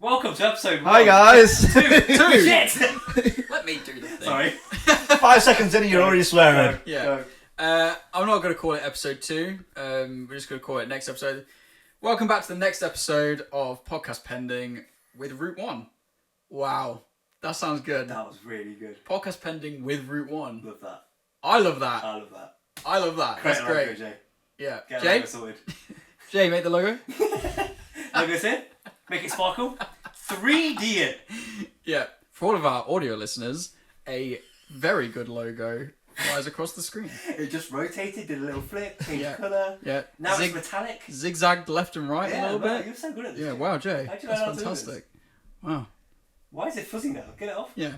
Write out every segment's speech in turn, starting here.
Welcome to episode 1. Hi guys! Two. Shit! Let me do the thing. Sorry. 5 seconds in and you're already swearing. Yeah. I'm not going to call it episode 2. We're just going to call it next episode. Welcome back to the next episode of Podcast Pending with Route 1. Wow. That sounds good. That was really good. Podcast Pending with Route 1. Love that. I love that. I love that. I love that. Create That's a logo, great. Jay. Yeah. Get a Jay? logo sorted. Jay, make the logo. Logo's in. Make it sparkle. 3D it. Yeah. For all of our audio listeners, a very good logo flies across the screen. It just rotated, did a little flip, changed Yeah. colour. Yeah. Now it's metallic. Zigzagged left and right Yeah, a little wow, bit. you're so good at this. Yeah, Jay. wow, Jay. How'd you That's learn how to do fantastic. Wow. Why is it fuzzy now? Get it off. Yeah.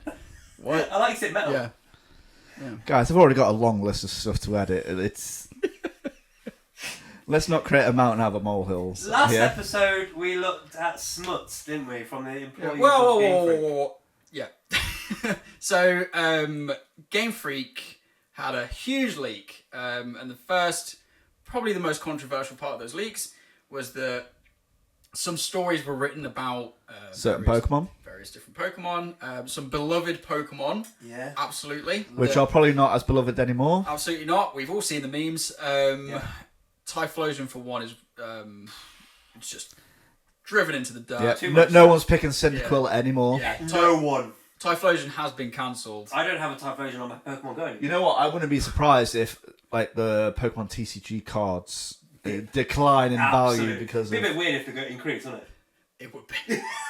What? I like it metal. Yeah. Guys, I've already got a long list of stuff to edit. It's let's not create a mountain out of molehills. Last here. episode we looked at smuts, didn't we, from the employees Whoa, of Game Freak. whoa. Yeah. So, Game Freak had a huge leak, and the first, probably the most controversial part of those leaks was that some stories were written about Certain various different Pokemon, some beloved Pokemon. Yeah. Absolutely. Which are probably not as beloved anymore. Absolutely not. We've all seen the memes. Typhlosion, for one, is it's just driven into the dirt. Yeah. too No, much no now. one's picking Cyndaquil anymore. Yeah. No one. Typhlosion has been cancelled. I don't have a Typhlosion on my Pokemon Go. You know what? I wouldn't be surprised if like the Pokemon TCG cards decline in Absolutely. value because It'd be a of bit weird if they go increase, wouldn't it? It would be.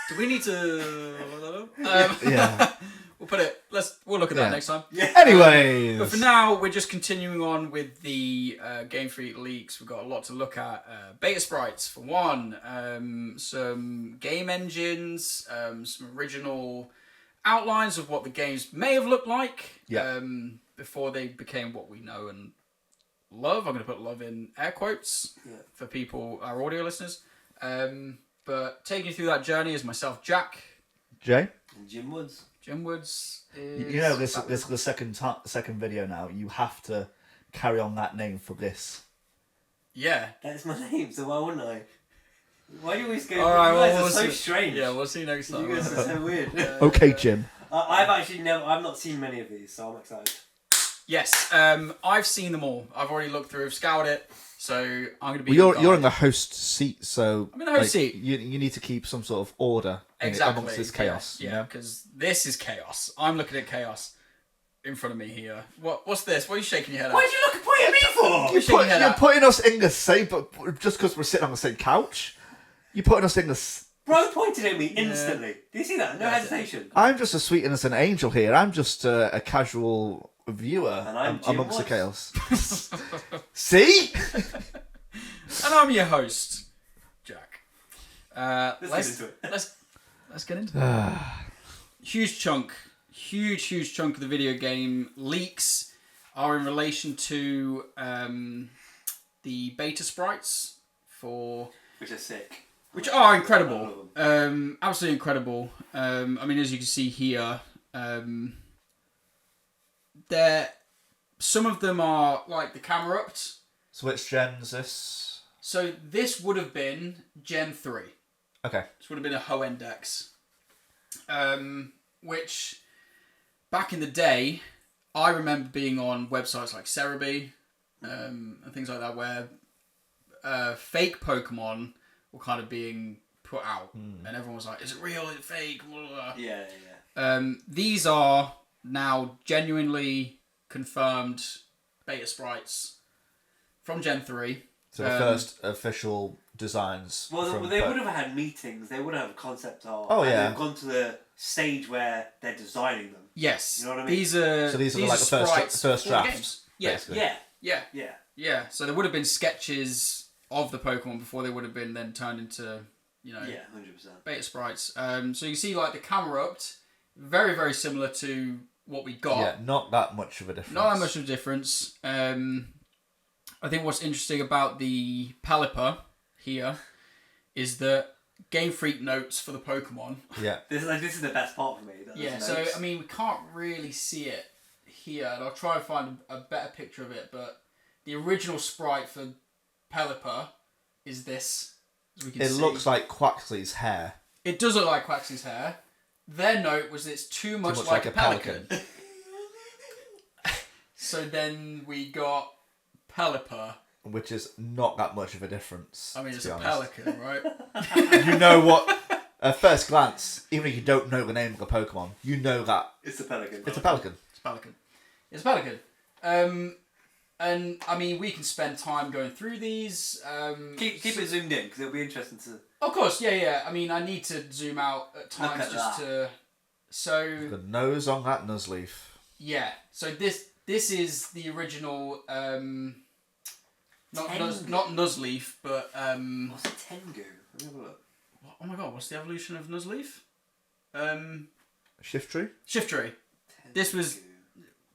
Do we need to? yeah. We'll put it. We'll look at that Yeah. next time. Yeah. Anyways, But for now, we're just continuing on with the Game Freak leaks. We've got a lot to look at. Beta sprites for one. Some game engines. Some original outlines of what the games may have looked like. Yeah. Before they became what we know and love. I'm going to put love in air quotes for people, our audio listeners. But taking you through that journey is myself, Jack. Jay, And Jim Woods. Jim Woods is... you know this is the second video now. You have to carry on that name for this. Yeah. That's my name, so why wouldn't I? Why do you always go? All right, you well, guys we'll are so see. strange. Yeah, we'll see you next time. You guys are so weird. Okay, Jim. I've not seen many of these, so I'm excited. Yes, I've seen them all. I've already looked through, scoured it, so I'm going to be... Well, you're in the host seat, so I'm in the host seat. You need to keep some sort of order amongst this chaos. Yeah, because this is chaos. I'm looking at chaos in front of me here. What's this? What are you shaking your head at? Why did you look pointing at me for? You're putting us in the same, but just because we're sitting on the same couch, you're putting us in the. Bro pointed at me instantly. Do you see that? No Yeah, I hesitation. I'm just a sweet innocent angel here. I'm just a casual viewer And I'm Jim amongst the Woods. chaos. See? And I'm your host, Jack. Let's get into it. Let's get into it. Huge chunk of the video game leaks are in relation to the beta sprites for... Which is sick. Which are incredible. Absolutely incredible. I mean, as you can see here, some of them are like the camera upped. So which gen's this? So this would have been Gen 3. Okay. This would have been a Hoendex. Which, back in the day, I remember being on websites like Cerebi and things like that where fake Pokemon were kind of being put out. And everyone was like, is it real? Is it fake? Blah, blah, blah. Yeah. These are now genuinely confirmed beta sprites from Gen 3. So the first official designs. Well, from they would have had meetings. They would have had concept art. Oh, and yeah. they've gone to the stage where they're designing them. Yes. You know what I mean? These are like the sprites first for the drafts. games. Yeah. basically. Yeah. Yeah. So there would have been sketches of the Pokemon before they would have been then turned into, Yeah, 100%. beta sprites. So you see like the camera upped, very, very similar to what we got. Yeah, not that much of a difference. Not that much of a difference. I think what's interesting about the Pelipper here is that Game Freak notes for the Pokemon. Yeah. This is the best part for me. Yeah, so I mean we can't really see it here, and I'll try and find a better picture of it, but the original sprite for Pelipper is this, as we can It see. looks like Quaxly's hair. it does look like Quaxly's hair. Their note was it's too much like a pelican. So then we got Pelipper. Which is not that much of a difference. I mean, to it's be a honest. pelican, right? You know what? At first glance, even if you don't know the name of the Pokemon, you know that It's a pelican. it's a pelican. It's a pelican. It's a pelican. And I mean, we can spend time going through these. Keep it zoomed in because it'll be interesting to. Of course, yeah. I mean, I need to zoom out at times at just to. So The nose on that Nuzleaf. yeah, so this is the original. Not Nuzleaf, but What's a Tengu? Let me have a look. oh my god, what's the evolution of Nuzleaf? Shiftry? Shiftry. This was Tengu.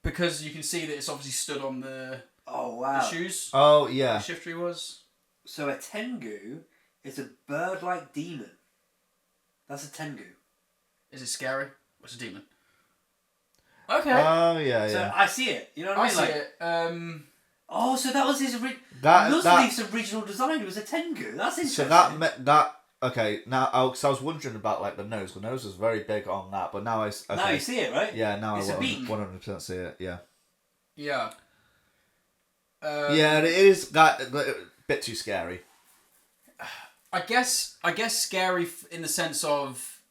because you can see that it's obviously stood on the Oh wow. shoes. Oh, yeah. Shiftry was. So a Tengu is a bird-like demon. That's a Tengu. Is it scary? What's a demon? Okay. Oh, yeah, So yeah. I see it. You know what I I mean? see Like, it. oh, so that was his That- Nuzleaf's original design was a Tengu. That's interesting. So that okay, now, cause I was wondering about, like, the nose. The nose was very big on that, but now okay. Now you see it, right? Yeah, now It's I a beak. 100% see it, yeah. Yeah. Yeah, it is that a bit too scary. I guess scary in the sense of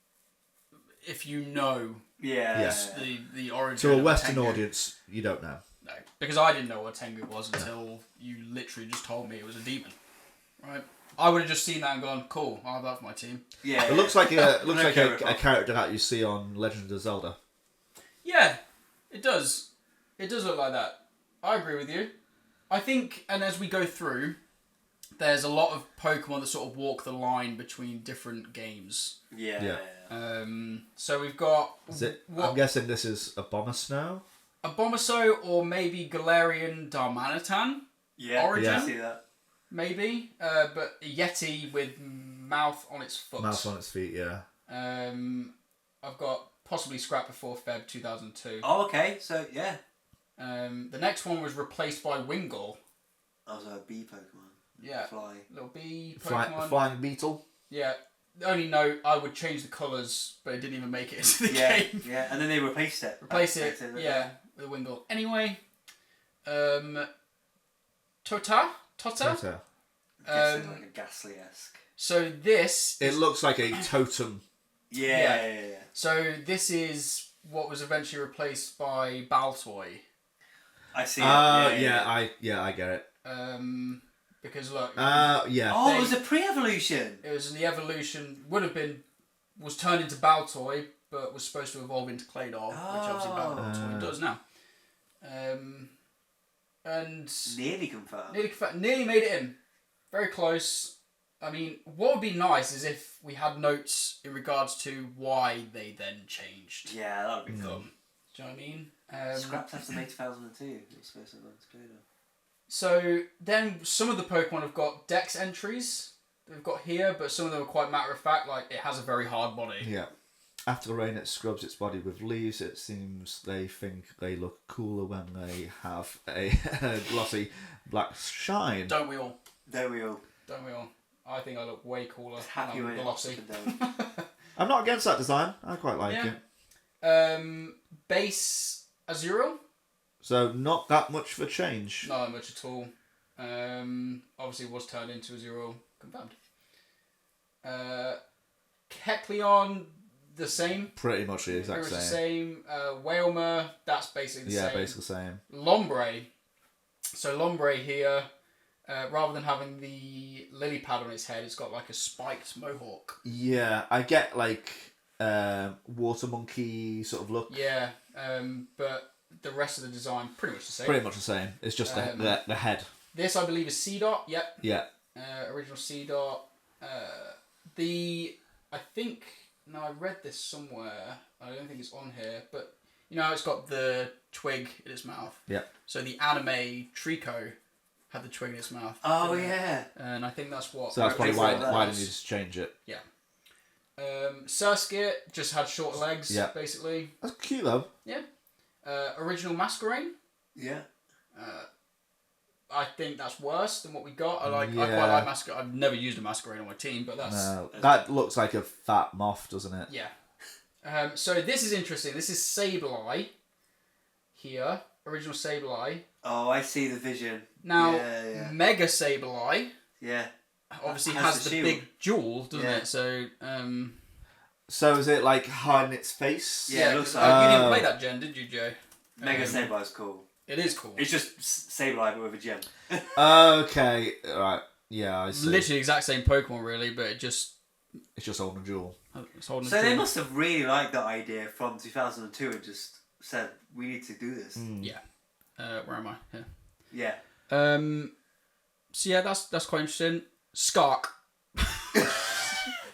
if you know Yeah. Yes. the origin. To a of Western Tengu. audience, you don't know. No, because I didn't know what Tengu was until you literally just told me it was a demon. Right. I would have just seen that and gone, cool, I'll have that for my team. Yeah. It looks like Okay, a character that you see on Legend of Zelda. Yeah, it does. It does look like that. I agree with you. I think, and as we go through, there's a lot of Pokemon that sort of walk the line between different games. Yeah. Yeah. So we've got Is it? what, I'm guessing this is a Abomasnow. a Abomasnow or maybe Galarian Darmanitan, Yeah. Origin? I see that. maybe, but a Yeti with mouth on its foot. Mouse on its feet, yeah. I've got possibly Scrap before Feb 2002. Oh, okay. So yeah, The next one was replaced by Wingull. that was a bee Pokemon. Yeah, Fly. little bee Pokemon. Flying Beetle. Yeah. The only note, I would change the colours, but it didn't even make it into the Yeah. game. Yeah. And then they replaced it. Replace it, That's yeah, with a Wingull. Anyway, Tota? Tota. Guessing like a Ghastly-esque. So this... It looks like a totem. Yeah. So this is what was eventually replaced by Baltoy. I see it. I get it. Because look... Yeah. Oh, it was a pre-evolution. It was the evolution, was turned into Baltoy, but was supposed to evolve into Claydol, which obviously Baltoy does now. And Nearly confirmed. nearly made it in. Very close. I mean, what would be nice is if we had notes in regards to why they then changed. Yeah, that would be cool. Do you know what I mean? Scraps after May 2002. It was supposed to have gone to Claydol. So then some of the Pokemon have got Dex entries that we've got here, but some of them are quite matter of fact, like it has a very hard body. Yeah. After the rain, it scrubs its body with leaves. It seems they think they look cooler when they have a glossy black shine. Don't we all? There we go. Don't we all? I think I look way cooler Happy when with I'm glossy. it. I'm not against that design. I quite like Yeah. it. Base Azurill? So not that much of a change. Not that much at all. Obviously it was turned into Azurill. Confirmed. Kecleon, the same. Pretty much the exact Pretty much same. the same. Wailmer, that's basically the Yeah, same. basically the same. Lombre. So Lombre here, rather than having the lily pad on its head, it's got like a spiked mohawk. Yeah, I get like water monkey sort of look. Yeah, but the rest of the design pretty much the same. Pretty much the same. It's just the head. This I believe is C-Dot. Yep. Yeah. Original C-Dot. I read this somewhere. I don't think it's on here, but you know how it's got the twig in its mouth. Yeah. So the anime Trico had the twig in its mouth. Oh, didn't it? yeah. And I think that's what. So that's probably Why- why didn't you just change it? Yeah. Surskit just had short legs, Yeah. basically. That's cute though. Yeah. Original Masquerain. Yeah. I think that's worse than what we got. I quite Yeah. like Masquerade. I've never used a Masquerade on my team, but that's No, that looks like a fat moth, doesn't it? yeah. So this is interesting. This is Sableye here, original Sableye. Oh, I see the vision. Now, Yeah. Mega Sableye Yeah. obviously Has has the the shield. big jewel, doesn't Yeah. it? So So is it like hiding its face? Yeah, it looks 'cause, like- you didn't play that gen, did you, Joe? Mega Sableye's cool. It is cool. It's just Sableye but with a gem. Okay, right. Yeah, I see. Literally the exact same Pokemon, really, but it just It's just holding a jewel. it's holding. So a they jewel. must have really liked that idea from 2002 and just said, we need to do this. Yeah. Where am I? Yeah. Yeah. So yeah, that's quite interesting. Skark.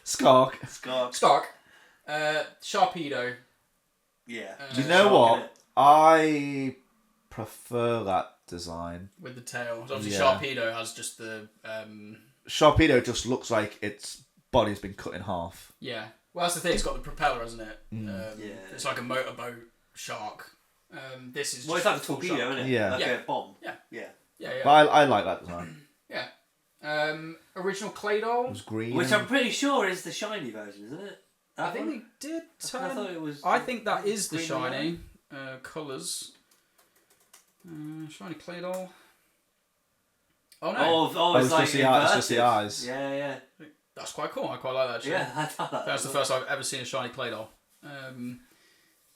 Skark. Scarf. Sharpedo. Yeah. You Uh, know Shark, what? innit? I prefer that design. With the tail. So obviously Yeah. Sharpedo has just the Sharpedo just looks like its body's been cut in half. yeah. Well, that's the thing. It's got the propeller, hasn't it? Yeah. It's like a motorboat shark. This is Well, it's just like a full torpedo, shark. isn't it? Yeah. Like Yeah. a bomb. Yeah. Yeah. Yeah, But yeah. I like that design. Yeah. Original It Claydol. was green. Which I'm pretty sure is the shiny version, isn't it? I That think one? they did I turn. thought it was. I think that is the green shiny colours. Shiny Claydol. Oh no, Oh, it's it's like just the eye- it's just the inverted. eyes. Yeah. that's quite cool. I quite like that. Actually. Yeah, I thought that. That's the first I've ever seen a shiny Claydol.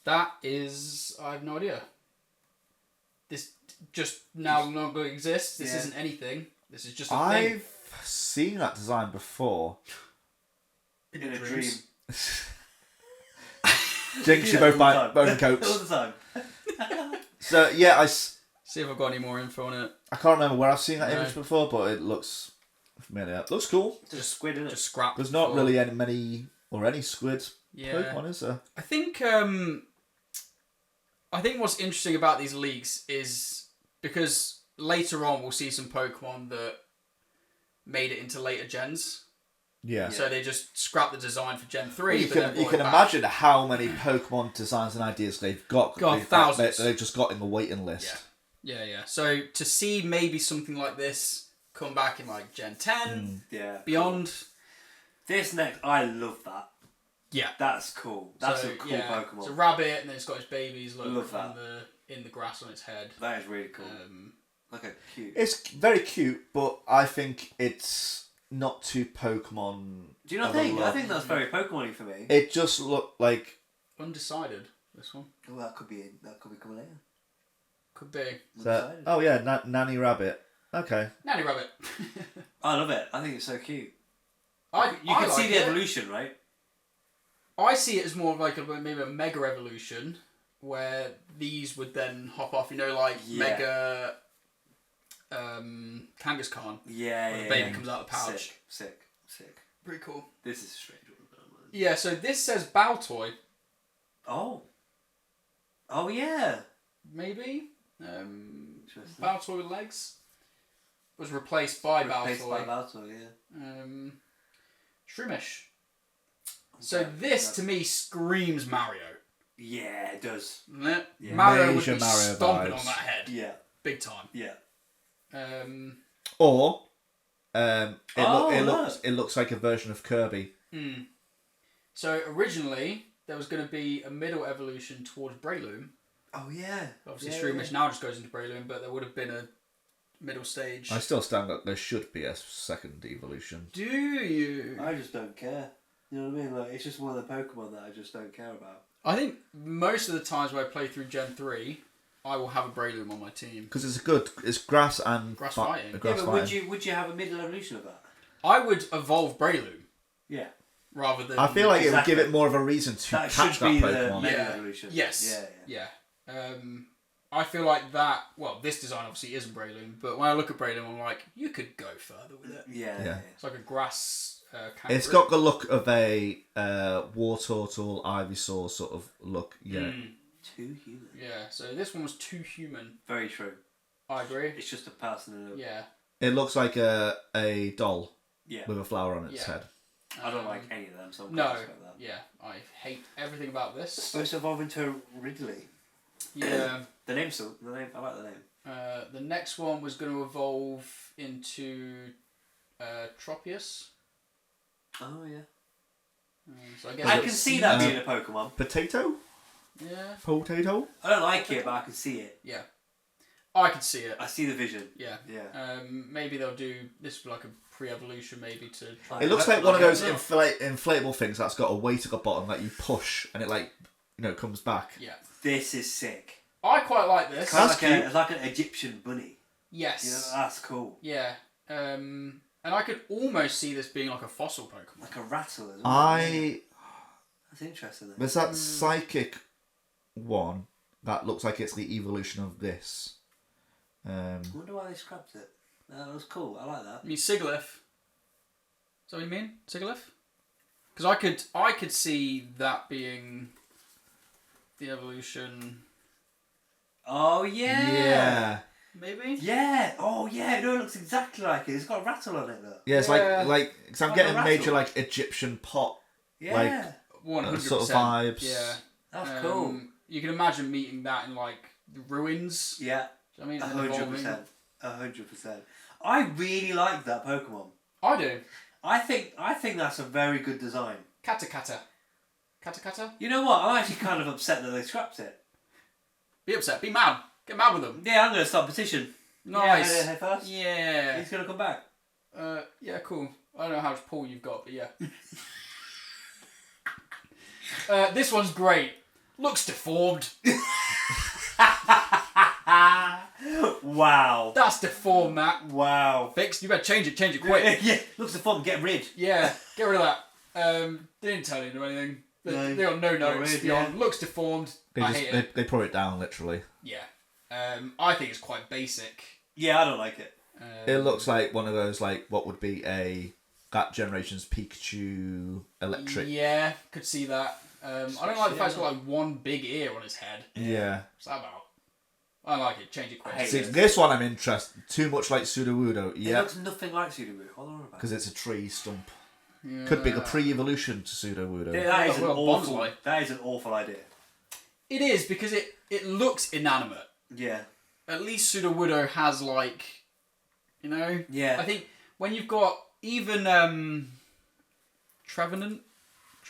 That is, I have no idea. This just now no longer exists. This Yeah. isn't anything. This is just a thing. I've seen that design before. In a Dreams. dream. Jinx, you Yeah, both all the buy time. bone All coats. the time. So yeah, See if I've got any more info on it. I can't remember where I've seen that No. image before, but it looks familiar. Looks cool. Just squid in it. Just scrap. There's not for- really any squid Yeah. Pokemon, is there? I think what's interesting about these leaks is because later on we'll see some Pokemon that made it into later gens. Yeah. So they just scrapped the design for Gen 3. Well, you but can then you brought can it back. imagine how many Pokemon designs and ideas they've got. God, thousands. They've just got in the waiting list. Yeah. So to see maybe something like this come back in like Gen 10, Hmm. Yeah. beyond. This next, I love that. Yeah. That's cool. That's So, a cool yeah, Pokemon. It's a rabbit and then it's got its babies look Love on that. in the grass on its head. That is really cool. Um, Like a cute. It's very cute, but I think it's not too Pokemon. Do you not of a think? I lot. think that's very Pokemon-y for me. It just looked like undecided, this one. Oh, that could be coming later. Could be. Undecided. oh yeah, Nanny Rabbit. Okay. Nanny Rabbit. I love it. I think it's so cute. I You can see like the it. evolution, right? I see it as more of like maybe a mega evolution where these would then hop off, like Yeah. mega Kangaskhan. Yeah, When yeah. the baby yeah. comes out of the pouch. Sick. Pretty cool. This is a strange one. Yeah, so this says Baltoy, Oh. Oh yeah. maybe. Interesting. Baltoy with legs was replaced by Replaced by Baltoy. Baltoy, yeah. Shroomish. So Okay, this that- to me screams Mario. Yeah, it does. Doesn't it? Yeah. Mario would Major be Mario stomping vibes. on that head, Yeah. big time. Yeah. Or Oh, look. it looks like a version of Kirby. So originally there was going to be a middle evolution towards Breloom. Oh yeah. Obviously, Yeah, Shroomish yeah. now just goes into Breloom, but there would have been a middle stage. I still stand that there should be a second evolution. Do you? I just don't care. You know what I mean? Like, it's just one of the Pokemon that I just don't care about. I think most of the times when I play through Gen 3, I will have a Breloom on my team. Because it's grass and Grass fi- fighting. grass Yeah, but fighting. would you have a middle evolution of that? I would evolve Breloom Yeah. rather than. I feel like it would Exactly. give it more of a reason to That catch should that be the Pokemon. mega Yeah. evolution. Yes. Yeah. Yeah. I feel like that. Well, this design obviously isn't Breloom, but when I look at Breloom, I'm like, you could go further with it. Yeah. Yeah. It's like a grass. It's kangaroo. got the look of a war turtle, Ivysaur sort of look. Yeah. Too human. Yeah. So this one was too human. Very true. I agree. It's just a person in a... Yeah. It looks like a doll Yeah. with a flower on its Yeah. head. I don't like any of them, so I'm No. quite respect that. Yeah. I hate everything about this. Supposed to evolve into a Ridley. Yeah. The name, I like the name. The next one was going to evolve into Tropius. Oh yeah. So I guess I can see that being a Pokemon. Potato? Yeah. Potato? I don't like it, but I can see it. Yeah. I can see it. I see the vision. Yeah. Yeah. Maybe they'll do this like a pre-evolution, maybe to try. It looks like one of those Yeah. inflatable things that's got a weight at the bottom that you push and it comes back. Yeah. This is sick. I quite like this. Kind of That's like, cute. it's like an Egyptian bunny. Yes. You know, that's cool. Yeah. And I could almost see this being like a fossil Pokemon. Like a rattle as well. That's interesting. Though. There's that psychic one that looks like it's the evolution of this. I wonder why they scrapped it. That was cool. I like that. I mean, Sigilyph. Is that what you mean? Sigilyph? Because I could see that being the evolution. Oh yeah. Yeah. Maybe? Yeah. Oh yeah. No, it looks exactly like it. It's got a rattle on it. Look. Yeah, it's Yeah. cause I'm Like getting a major rattle. Egyptian pot Yeah. 100%. sort of vibes. Yeah. That's cool. You can imagine meeting that in like the ruins. Yeah. Do you know what I mean? And then evolving. 100%. 100%. I really like that Pokemon. I do. I think that's a very good design. Katakata. Katakata? You know what? I'm actually kind of upset that they scrapped it. Be upset. Be mad. Get mad with them. Yeah, I'm going to start a petition. Nice. Yeah, head first. Yeah. He's going to come back. Yeah, cool. I don't know how much pull you've got, but yeah. This one's great. Looks deformed. Wow. That's deformed, that. Wow. Fixed. You better change it. Change it quick. Yeah, looks the fun. Get rid. Yeah, get rid of that. They didn't tell you or anything. No. They got no notes Rid, beyond. yeah. Looks deformed. I hate it. They pour it down literally. Yeah. I think it's quite basic. Yeah, I don't like it. It looks like one of those what would be that generation's Pikachu electric. Yeah, could see that. I don't like the fact it's got like one big ear on his head. Yeah. What's that about? I like it. Change it quick. I hate See, it. this one I'm interested. Too much like Sudowoodo. It Yeah. looks nothing like Sudowoodo. Hold on about Because it's a tree stump. Yeah. Could be the pre-evolution to Sudowoodo. That is an Well, awful. bonsai. That is an awful idea. It is because it looks inanimate. Yeah. At least Sudowoodo has Yeah. I think when you've got even Trevenant.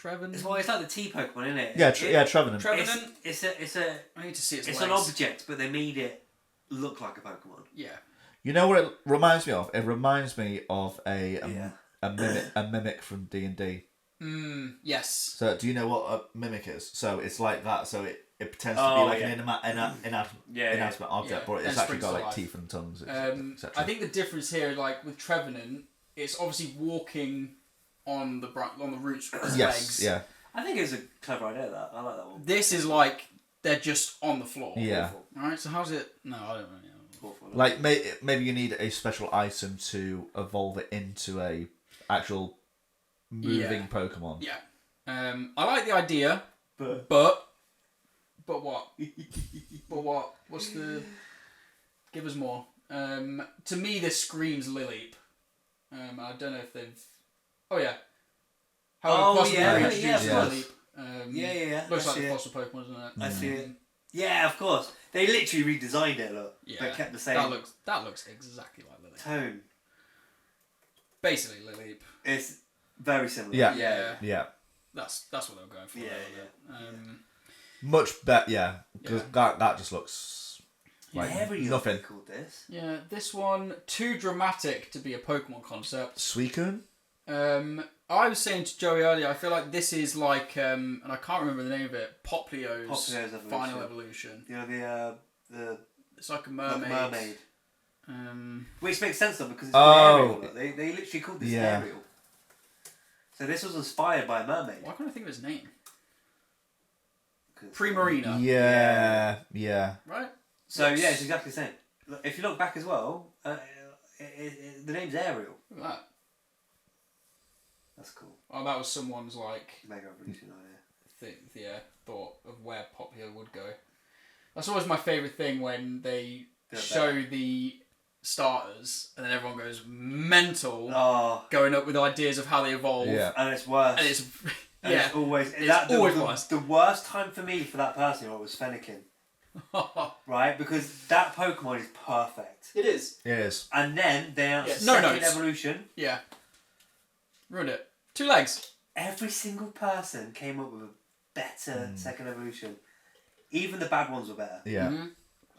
It's like the T Pokemon, isn't it? Yeah, Trevenant. Trevenant. It's I need to see its an legs. object, but they made it look like a Pokemon. Yeah. You know what it reminds me of? It reminds me of a Yeah. mimic from D&D. Yes. So do you know what a mimic is? So it's like that. So it pretends to Oh, be like yeah. an Yeah, inanimate object, Yeah. but it's And actually springs got to like life. teeth and tongues, etc. I think the difference here, like with Trevenant, it's obviously walking on the roots with its Yes, legs. yeah. I think it's a clever idea. That I like that one. This is like they're just on the floor. Yeah. Awful. Alright, so how's it? No, I don't know. Awful. Like maybe you need a special item to evolve it into a actual moving Pokemon. Yeah. I like the idea, But but what? But what? What's the? Give us more. To me, this screams Lileep. I don't know if they've. Oh yeah. How Oh, possibly yeah, reintroduced yeah, of Lileep. yeah. Looks I like see the it. fossil Pokemon, doesn't it? I see it. Yeah, of course. They literally redesigned it. Look, Yeah. but kept the same That looks exactly like Lileep. tone. Basically Lileep. It's very similar. Yeah. Yeah. That's what they were going for. Yeah, there, wasn't it? Much better, yeah. Because that just looks like Every nothing. called this. Yeah, this one too dramatic to be a Pokemon concept. Suicune? I was saying to Joey earlier, I feel like this is like, and I can't remember the name of it, Poplio's Evolution. final evolution. You know the It's like a mermaid. mermaid. Which makes sense though because it's Oh. Ariel. They literally called this Yeah. Ariel. So this was inspired by a mermaid. Why can't I think of his name? 'Cause- Primarina. Yeah. Right? So yeah, it's exactly the same. Look, if you look back as well, the name's Ariel. Look at that. That's cool. Oh, that was someone's like Mega Evolution idea. thought of where Poplio would go. That's always my favourite thing when they Yeah, show the starters and then everyone goes mental, Oh, going up with ideas of how they evolve. Yeah. and it's worse. And it's And yeah, it's always It's always the, worse. the worst time for me for that person was Fennekin. right? Because that Pokemon is perfect. It is. Yes. And then they announced Yeah, the no second notes. evolution. Yeah. Ruined it. 2 legs. Every single person came up with a better second evolution. Even the bad ones were better. Yeah. Mm-hmm.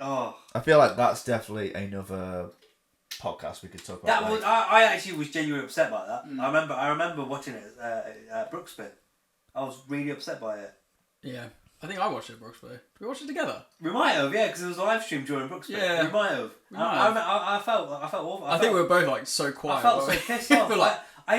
Oh, I feel like that's definitely another podcast we could talk about. that was. I actually was genuinely upset by that. Mm. I remember watching it at Brooksby. I was really upset by it. Yeah. I think I watched it at Brooksby. We watched it together. We might have, yeah, because it was a live stream during Brooksby. Yeah. We might have. We might have. I felt awful. I think we were both like so quiet. I felt so weren't we? pissed off. We're like, I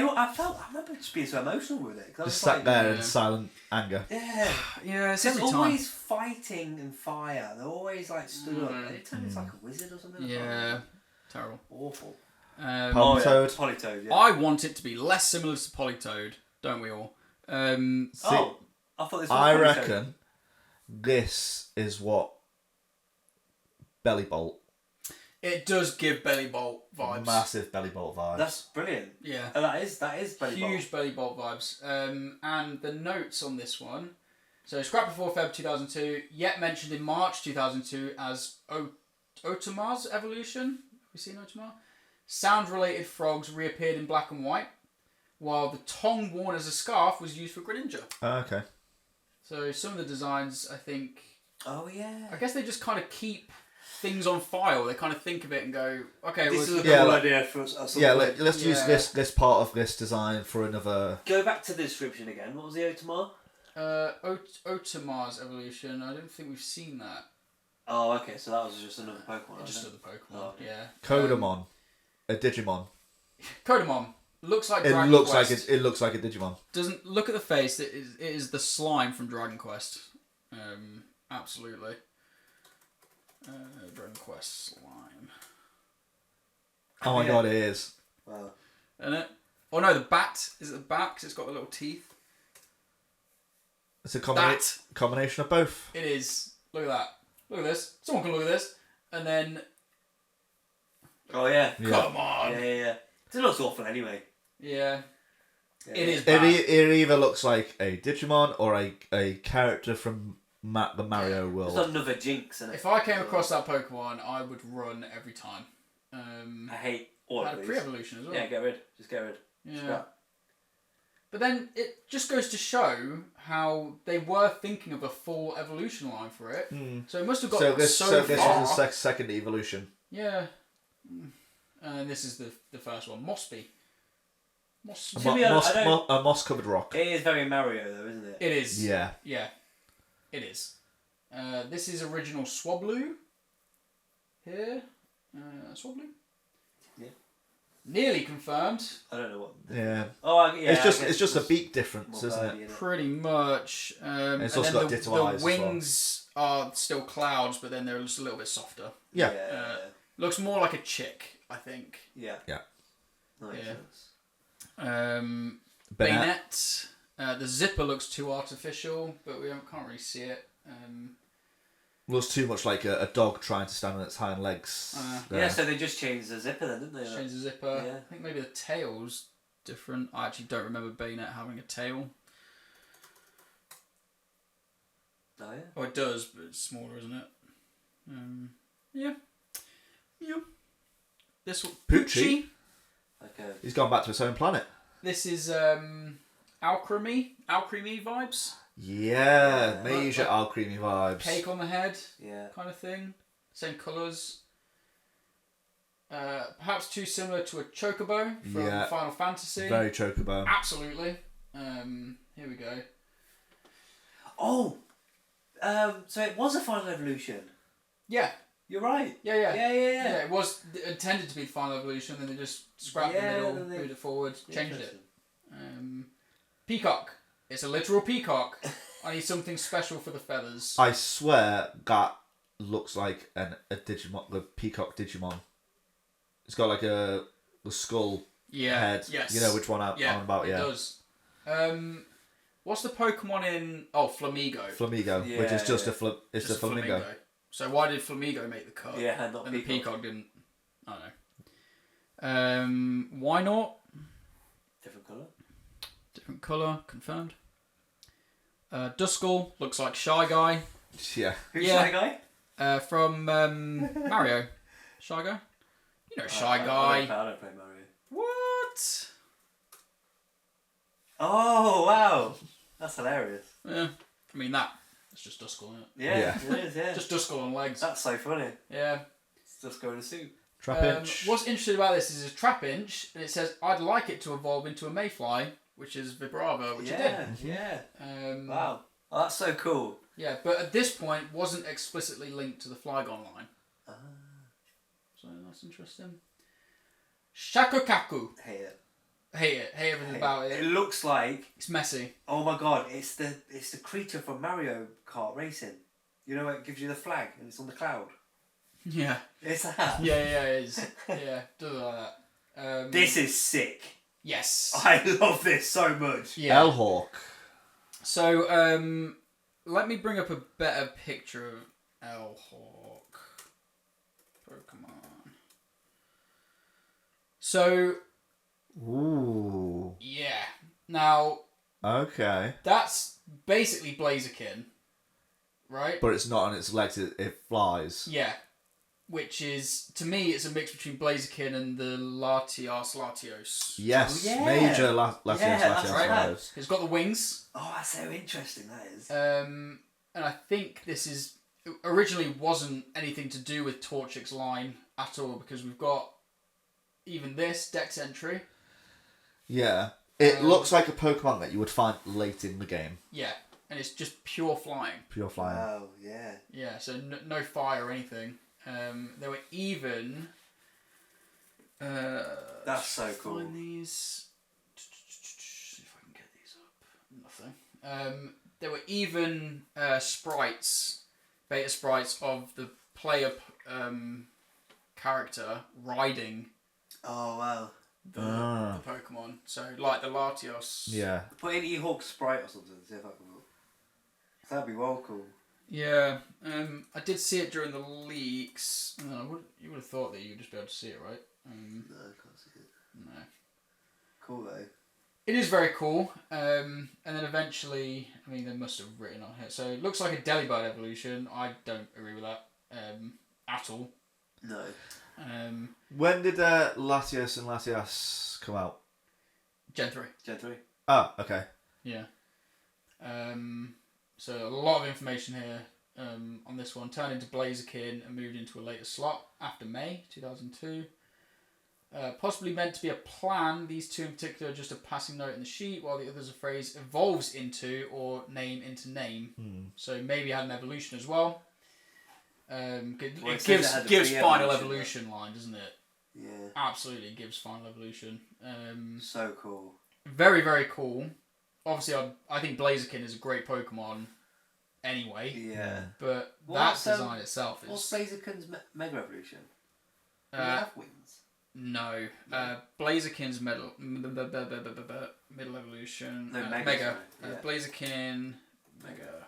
remember just being so emotional with it. 'Cause I was Just sat like, there Yeah. in silent anger. yeah. yeah, it's There's every time. always fighting and fire. They're always like stood up. Every time it's like a wizard or something. I can't Yeah. remember. Terrible. Awful. Politoed. Politoed, yeah. I want it to be less similar to Politoed, don't we all? See, I thought this was I Politoed. reckon this is what Belly Bolt, It does give Belly Bolt vibes. massive Belly Bolt vibes. That's brilliant. Yeah. That is Belly Huge Belly Bolt vibes. And the notes on this one. So, scrap before Feb 2002, yet mentioned in March 2002 as Otomar's evolution. Have you seen Otomar? Sound-related frogs reappeared in black and white, while the tongue worn as a scarf was used for Greninja. Okay. So, some of the designs, I think, Oh yeah. I guess they just kind of keep things on file. They kind of think of it and go, okay, This is a Yeah, cool like- idea for us. Yeah, let's use Yeah. this part of this design for another. Go back to the description again. What was the Otomar? Otomar's evolution. I don't think we've seen that. Oh, okay. So that was just another Pokemon. Just wasn't another Pokemon. Oh, okay. Yeah. Kodamon, a Digimon. Kodamon looks like It Dragon looks Quest. like it looks like a Digimon. Doesn't look at the face. It is the slime from Dragon Quest. Absolutely. Dragon Quest slime. Oh my Yeah. god, it is. it? Wow. Isn't it? Oh no, the bat. Is it the bat? 'Cause it's got the little teeth. It's a That. combination of both. It is. Look at that. Look at this. Someone can look at this. And then, Oh yeah. Yeah. come on. Yeah. It looks awful anyway. Yeah. Yeah. It is It, bad. it either looks like a Digimon or a character from the Mario There's world. another Jinx in it. If I came across that Pokemon, I would run every time. I hate all Had of a these. pre-evolution as well. Yeah, get rid. Just get rid. Yeah. Scrap. But then it just goes to show how they were thinking of a full evolution line for it. So it must have got So this so this far. is the second evolution. Yeah. And this is the first one. Mossby. Moss. A, To be honest, I don't- a moss covered rock. It is very Mario though, isn't it? It is. Yeah. Yeah. It is. This is original Swablu. Here. Swablu. Yeah. Nearly confirmed. I don't know what. Yeah. Oh, yeah. it's I just guess it's just a was beak difference, more isn't birdie, it? Pretty much. And it's then also got the ditto eyes as well. wings are still clouds, but then they're just a little bit softer. Yeah. Yeah. Looks more like a chick, I think. Yeah. Yeah. That makes Yeah. sense. Bayonet. The zipper looks too artificial, but we can't really see it. Looks too much like a dog trying to stand on its hind legs. Yeah, so they just changed the zipper then, didn't they? Change the zipper. Yeah. I think maybe the tail's different. I actually don't remember Bayonet having a tail. Oh, yeah. Oh, it does, but it's smaller, isn't it? Yeah. Yeah. This one. Poochie. Okay. He's gone back to his own planet. This is Alchemy vibes. Yeah, Yeah. major Alcremie vibes. Cake on the head Yeah. kind of thing. Same colours. Perhaps too similar to a Chocobo from Yeah. Final Fantasy. Very chocobo. Absolutely. Here we go. Oh! So it was a final evolution. Yeah. You're right. Yeah, yeah. Yeah. It was intended to be the final evolution, then they just scrapped Yeah, the middle, then they- moved it forward, changed it. Interesting. Peacock. It's a literal peacock. I need something special for the feathers. I swear that looks like a Digimon, the Peacock Digimon. It's got like the skull Yeah. head. Yes. You know which one I'm on about, it yeah. does. What's the Pokemon in... Oh, Flamigo. Flamigo, Yeah, which is just yeah. it's Just a flamingo. So why did Flamigo make the cut? Yeah, not And the Peacock. Peacock didn't. I don't know. Why not? Different colour. Different colour, confirmed. Duskull looks like Shy Guy. Yeah. Who's Yeah. that guy? From Mario. Shy Guy? You know Shy Guy. I don't play Mario. What? Oh, wow. That's hilarious. Yeah. I mean, it's just Duskull, isn't it? Yeah, it is, yeah. Just Duskull on legs. That's so funny. Yeah. It's just going to suit. Trapinch. What's interesting about this is Trapinch, and it says, I'd like it to evolve into a Mayfly, which is Vibrava, which it did. Yeah. Wow. Oh, that's so cool. Yeah, but at this point, wasn't explicitly linked to the Flygon line. So that's interesting. Shakukaku. Hate it. Hate it. Hate everything about it. It looks like... It's messy. Oh my god, it's the creature from Mario Kart Racing. You know, it gives you the flag and it's on the cloud. Yeah. It's that. Yeah, it is. Yeah, does it like that. This is sick. Yes. I love this so much. Yeah. L-Hawk. So, let me bring up a better picture of L-Hawk. Pokemon. So, Ooh. yeah. Now, Okay. that's basically Blaziken, right? But it's not on its legs, it flies. Yeah. Which is, to me, it's a mix between Blaziken and the Latios. Yes. Oh, yeah. Major Yeah, Latios that's right. flies. It's got the wings. Oh, that's so interesting, that is. And I think this is originally wasn't anything to do with Torchic's line at all, because we've got even this Dex entry. Yeah. It looks like a Pokemon that you would find late in the game. Yeah, and it's just pure flying. Pure flying. Wow, yeah. Yeah, so no fire or anything. There were even. That's so cool. Find these. See if I can get these up. Nothing. There were even sprites, beta sprites of the player character riding Oh, wow. the Pokemon. So, like the Latios. Yeah. Put in E-Hawk Sprite or something, see if I can look. That'd be well cool. Yeah, I did see it during the leaks. You would have thought that you'd just be able to see it, right? No, I can't see it. No. Cool, though. It is very cool. And then eventually, I mean, they must have written on here. So it looks like a Delibird evolution. I don't agree with that at all. No. When did Latios and Latias come out? Gen 3. Gen 3. Oh, okay. Yeah. So a lot of information here on this one. Turned into Blaziken and moved into a later slot after May 2002. Possibly meant to be a plan. These two in particular are just a passing note in the sheet, while the others a phrase evolves into or name into name. So maybe it had an evolution as well. It gives final evolution line, doesn't it? Yeah. Absolutely gives final evolution. So cool. Very, very cool. Obviously, I think Blaziken is a great Pokemon anyway. Yeah. But What's, that design itself What's is... Blaziken's Mega Evolution? Do they have wings? No. Blaziken's middle evolution. No, Mega. Mega. Yeah. Blaziken... Mega...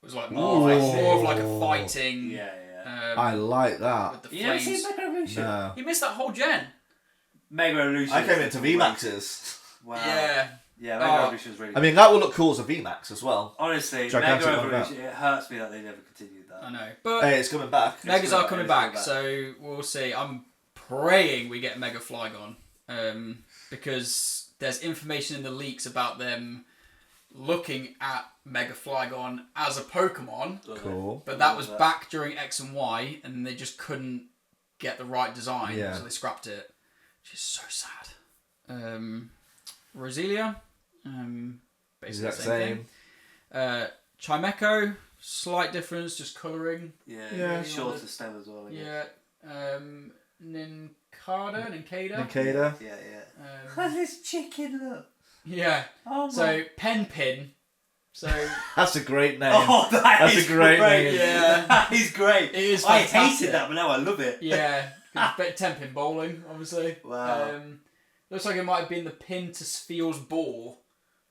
It was like Ooh. more of like a fighting... Yeah. I like With that. the You never flames. seen Mega Evolution? No. You missed that whole gen. Mega Evolution. I came is into the VMAXs. Wow. Yeah. Yeah, Mega Evolution's really I mean, that would look cool as a VMAX as well. honestly, Gigantic Mega like that. Evolution, it hurts me that they never continued that. I know. But Hey, it's coming back. Megas are coming It's back, coming so we'll see. I'm praying we get Mega Flygon, because there's information in the leaks about them looking at Mega Flygon as a Pokemon, Cool. but that was back during X and Y, and they just couldn't get the right design, Yeah. so they scrapped it, which is so sad. Roselia, basically Exact the same thing. Chimecho, slight difference, just colouring. Yeah. Shorter stem as well. I guess. Yeah. Nincada. Nincada. Yeah. This chicken look. Yeah. Oh my. So Penpin. So That's a great name. Oh, That's is a great great. name. Yeah. That is great. It is I fantastic. hated that, but now I love it. yeah, 'cause it's 10-pin bowling, obviously. Wow. Looks like it might have been the pin to Spheel's ball.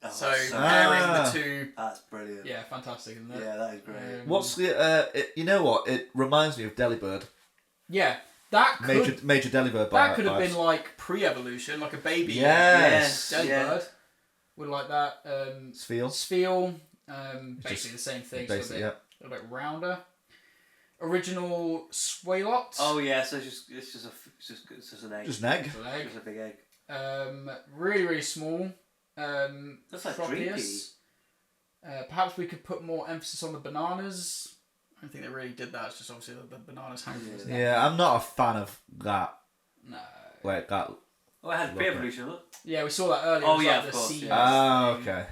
Oh, So that's pairing the Ah. two. That's brilliant. Yeah, fantastic, isn't it? Yeah, that is great. What's the? You know what? It reminds me of Delibird. Yeah, that could Major Delibird. that could have been like pre-evolution, like a baby. Yes. Delibird. Would like that. Spheal. Spheal. Basically the same thing. Basically, so yeah. a bit rounder. Original Swalot. Oh yeah, so it's just an egg. Just an egg. Leg. Just a big egg. Really, really small. That's like Dream Pea. Perhaps we could put more emphasis on the bananas. I don't think they really did that. It's just obviously the bananas hanging from his neck. Yeah, I'm not a fan of that. No. Like that. Oh, it had pre-evolution, look. Yeah, we saw that earlier. Oh, It was yeah, like of the course, seeds yeah. thing. Okay.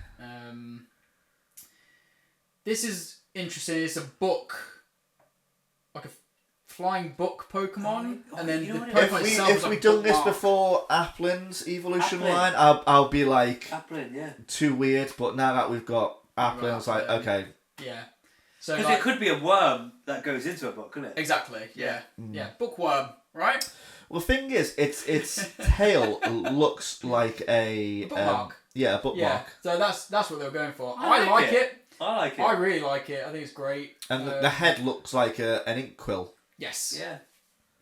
This is interesting. It's a book, like a flying book Pokemon, and then you the know what it Pokemon is? itself If is like we'd a done this bookmark. before Applin's evolution Applin. line, I'll be like Applin, yeah. too weird. But now that we've got Applin, it's like Applin. okay. Yeah. So Because like, it could be a worm that goes into a book, couldn't it? exactly. Yeah. Yeah. Bookworm. Right. Well, the thing is, its tail looks like a bookmark. yeah, a bookmark. Yeah. So that's what they were going for. I I like like it. I like it. I really like it. I think it's great. And the head looks like an ink quill. Yes. Yeah.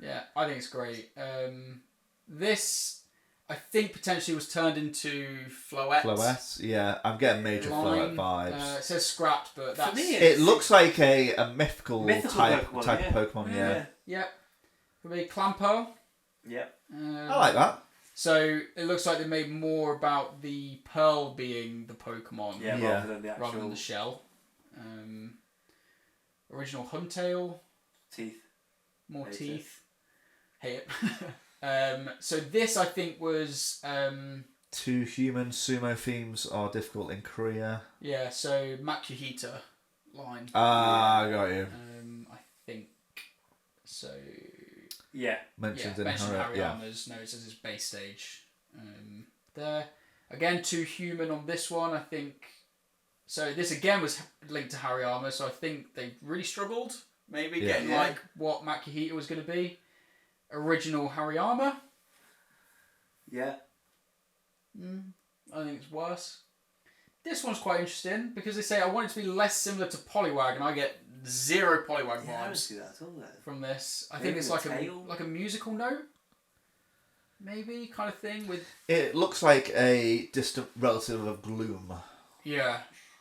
Yeah, I think it's great. This, I think, potentially was turned into Floette. Floette, yeah. I'm getting major Floette line. vibes. It says scrapped, but that's... For me, It looks like a mythical type Pokemon, of Pokemon, yeah. Yeah. For me, Clampo. Yeah. I like that. So, it looks like they made more about the pearl being the Pokemon Yeah, Yeah. rather than the actual rather than the shell. Original Huntail. teeth. More Hate teeth. Hate it. So this, I think, was... Two human sumo themes are difficult in Korea. yeah, so Makuhita line. Ah, I got you. I think so. Yeah. Mentioned Yeah, in mentioned Harry. Yeah. Hariyama's. No, it says his base stage. There. Again, too human on this one, I think. So this again was linked to Hariyama, so I think they really struggled. Maybe Yeah. getting like what Makuhita was going to be. Original Hariyama. Yeah. I think it's worse. This one's quite interesting because they say I want it to be less similar to Poliwag, and I get zero Poliwag Yeah, I don't vibes see that at all there. from this. I Maybe think it's the like tail? a musical note, maybe kind of thing with It looks like a distant relative of Gloom. yeah.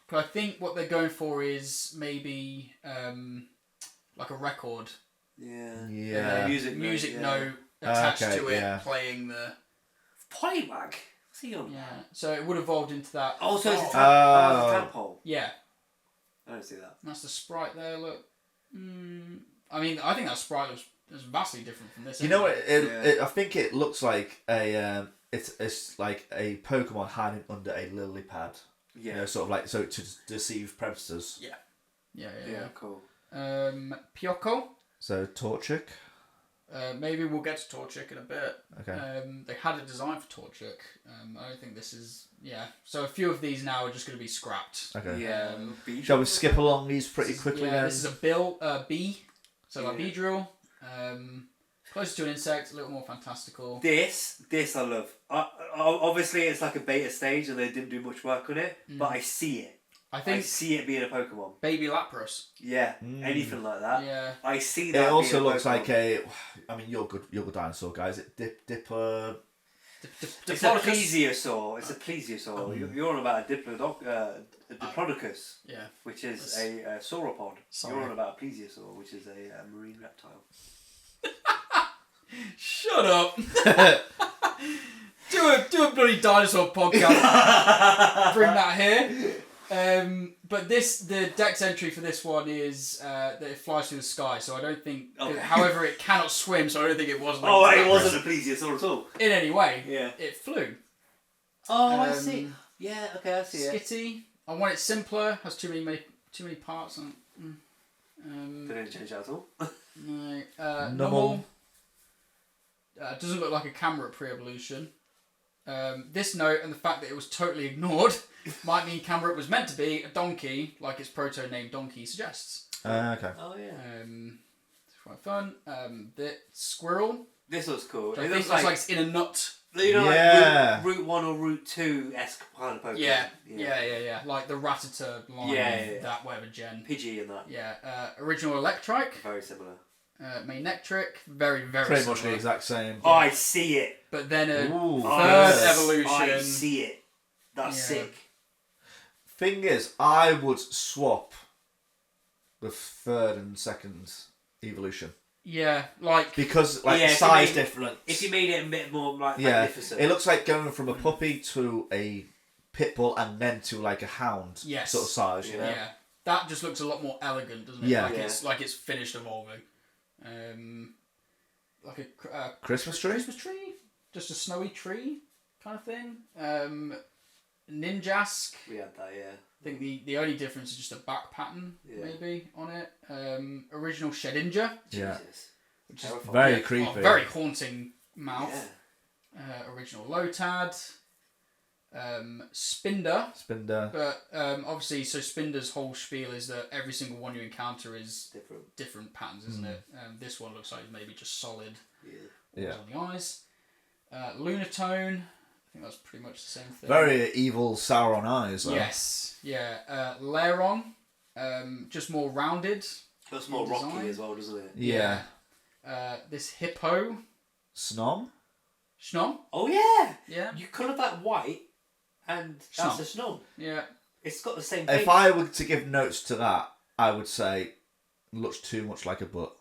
But I think what they're going for is maybe like a record, Yeah. Yeah. Music note attached Okay, to it, yeah. playing the Poliwag? What's he on? yeah. So it would have evolved into that. Oh, so it's a Oh. tadpole. Yeah, I don't see that. that's the sprite there. Look, I mean, I think that sprite looks vastly different from this. You know what? anyway. I think it looks like a it's like a Pokemon hiding under a lily pad. Yeah. You know, sort of like so to deceive predators. Yeah. Yeah, cool. Pyoko. So Torchic. Maybe we'll get to Torchic in a bit. Okay. They had a design for Torchic. I don't think this is... Yeah. So a few of these now are just going to be scrapped. Okay. Yeah. Shall we skip along these pretty quickly Yeah, then? this is a bee. So like Yeah. Beedrill. Closer to an insect, a little more fantastical. This I love. Obviously, it's like a beta stage and they didn't do much work on it, but I see it. I I think see it being a Pokemon. Baby Lapras. Yeah, anything like that. Yeah. I see that. It also being a looks Pokemon. like a. I mean, you're good dinosaur guys. It Dipper. It's a plesiosaur. It's a plesiosaur. You're on about a Diplodocus, Yeah. which is a sauropod. Sorry. You're on about a plesiosaur, which is a marine reptile. Shut up. do a bloody dinosaur podcast. Bring that here. But the dex entry for this one is that it flies through the sky. So I don't think. Okay. However, it cannot swim, so I don't think it was. Oh, linked to it that wasn't a plesiosaur at all. in any way. Yeah. It flew. Oh, I Um, see. Yeah. Okay, I see it. Skitty. I want it simpler. Has too many parts. And, They didn't change that at all. no. Numel. Numel. Doesn't look like a camera at pre-evolution. This note and the fact that it was totally ignored might mean Camera was meant to be a donkey, like its proto name Donkey suggests. Okay. Oh yeah. It's quite fun. The squirrel. This looks cool. Which I It think looks looks like, like it's in a nut. you know, Yeah. like Route 1 or Route 2 esque kind of Pokemon. Yeah. Like the Rattata line. Yeah. That whatever gen. Pidgey and that. Yeah. Original Electrike. Very similar. Manectric. Very very Pretty similar. much the exact same. Oh, I see it. But then a Ooh. third yes. evolution. I see it. That's Yeah. sick. Thing is, I would swap the third and second evolution Yeah, like because Yeah, if you size made- difference. If you made it a bit more like yeah, magnificent. it looks like going from a puppy to a pit bull and then to like a hound Yes. sort of size. You know? yeah, that just looks a lot more elegant, doesn't it? Yeah. Like it's finished evolving. Like a Christmas tree. Christmas tree, just a snowy tree kind of thing. Ninjask. We had that, yeah. I think the only difference is just a back pattern Yeah. maybe on it. Original Shedinja, Yeah. Jesus. which is Terrifying. Very yeah, creepy. very haunting mouth. Yeah. Original Lotad. Spinder. Spinder. But obviously, so Spinder's whole spiel is that every single one you encounter is Different. different patterns, isn't it? This one looks like maybe just solid Yeah. Yeah. on the eyes. Lunatone, I think that's pretty much the same thing. Very evil Sauron eyes. Though. Yes, yeah. Laron, just more rounded. Looks more Design. rocky as well, doesn't it? Yeah. This hippo, Snom. Schnom, Oh yeah. yeah, You colour that white, and that's Snom. a snob. yeah. It's got the same thing. If I were to give notes to that, I would say looks too much like a butt.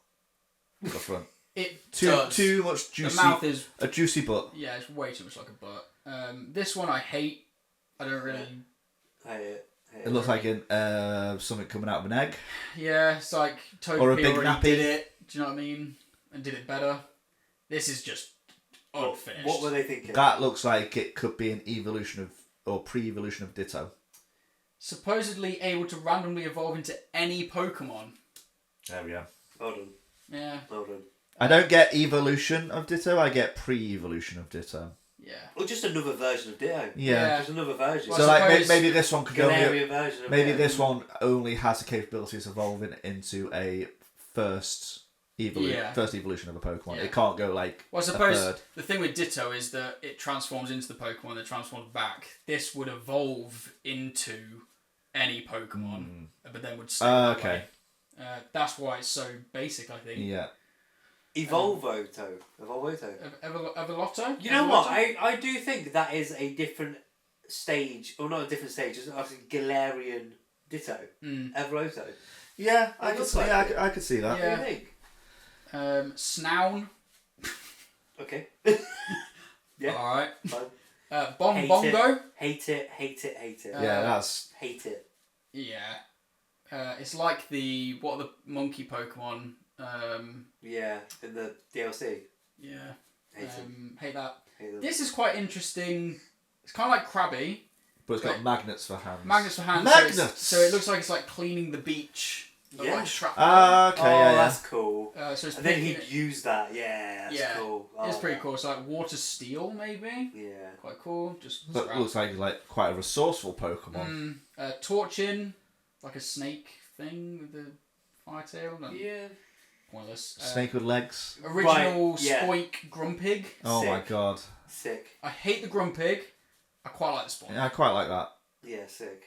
The front. It Too does. too much juicy. The mouth is, A juicy butt. yeah, it's way too much like a butt. This one I hate. I don't really. It looks like something coming out of an egg. Yeah, it's like Togepi Or a big already nappy. did it. Do you know what I mean? And did it better. This is just unfinished. What were they thinking? That looks like it could be an evolution of or pre-evolution of Ditto. Supposedly able to randomly evolve into any Pokemon. There we go. Well done. Yeah, Well done. I don't get evolution of Ditto. I get pre-evolution of Ditto. yeah. Or just another version of Ditto. Yeah. Just another version. Well, So I like suppose maybe this one could only Galarian version of maybe Ditto. this one only has the capabilities of evolving into a first evolution of a Pokemon. Yeah. It can't go like Well, I a suppose third. the thing with Ditto is that it transforms into the Pokemon that transforms back. This would evolve into any Pokemon, but then would stay that Okay. way. That's why it's so basic, I think. Yeah. Evolvoto. Evolvoto. Evolotto? You know what? Evolotto? I do think that is a different stage, or not a different stage. It's like a Galarian Ditto. Evolvoto. Yeah, I could see- I could- I could see that. Yeah. What do you think? Snown. Okay. Yeah. Alright. Fine. Bongo. Hate it. Hate it. Hate it. Yeah, that's Hate it. Yeah. It's like what are the monkey Pokemon? Yeah. In the DLC. Yeah. Hate it. Hate that. Hate them. This is quite interesting. It's kind of like Krabby. but it's got Right. magnets for hands. Magnets for hands. Magnets! So it looks like it's like cleaning the beach. But Yeah. like shrapnel. Ah, okay, Oh, yeah, yeah. that's cool. So it's And then picking he'd use that. Yeah, that's Yeah. cool. It's Oh, pretty cool. It's like water steel, maybe. Yeah. Quite cool. Just But scrap. looks like quite a resourceful Pokemon. Torchin, like a snake thing with the fire tail. No, Yeah. pointless. Snake with legs. Original Right, yeah. Spoink Grumpig. Oh my Sick. god. Sick. I hate the Grumpig. I quite like the Spoink. Yeah, I quite like that. Yeah, sick.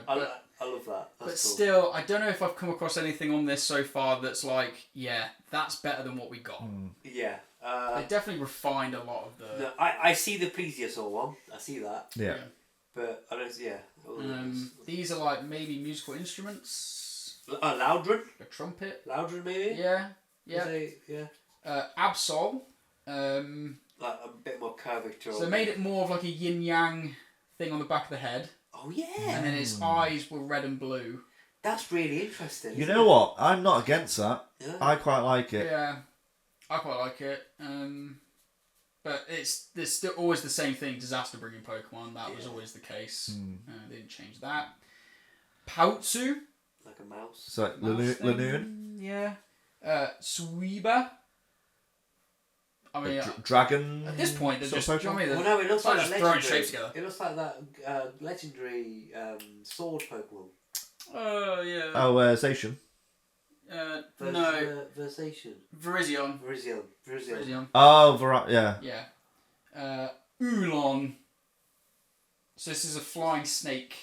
But I love that. That's but cool. still, I don't know if I've come across anything on this so far that's like, yeah, that's better than what we got. Yeah. They definitely refined a lot of the. No, I see the Plesiosaur one. I see that. Yeah. But I don't. Yeah. These are like maybe musical instruments. Loudron. A trumpet. Loudron maybe. Yeah. Yeah. Yeah. Absol. Like a bit more curvature. So they made it more of like a yin yang thing on the back of the head, Oh yeah. and then its eyes were red and blue. That's really interesting. You isn't know it? what? I'm not against that. Yeah. I quite like it. Yeah, I quite like it. But there's still always the same thing. Disaster bringing Pokemon. That was always the case. They didn't change that. Pautsu. Like a mouse. So like Mouse thing. Lanoon. Yeah. Suiba. I mean, Dragon. at this point, they're sort just. of Do you know what I mean? Well, no, it looks It's like like just that throwing legendary. shapes together. It looks like that legendary sword Pokemon. Oh yeah. Oh, Zacian. No. Versation. Virizion. Virizion. Virizion. Oh, yeah. Yeah. Oolong. So this is a flying snake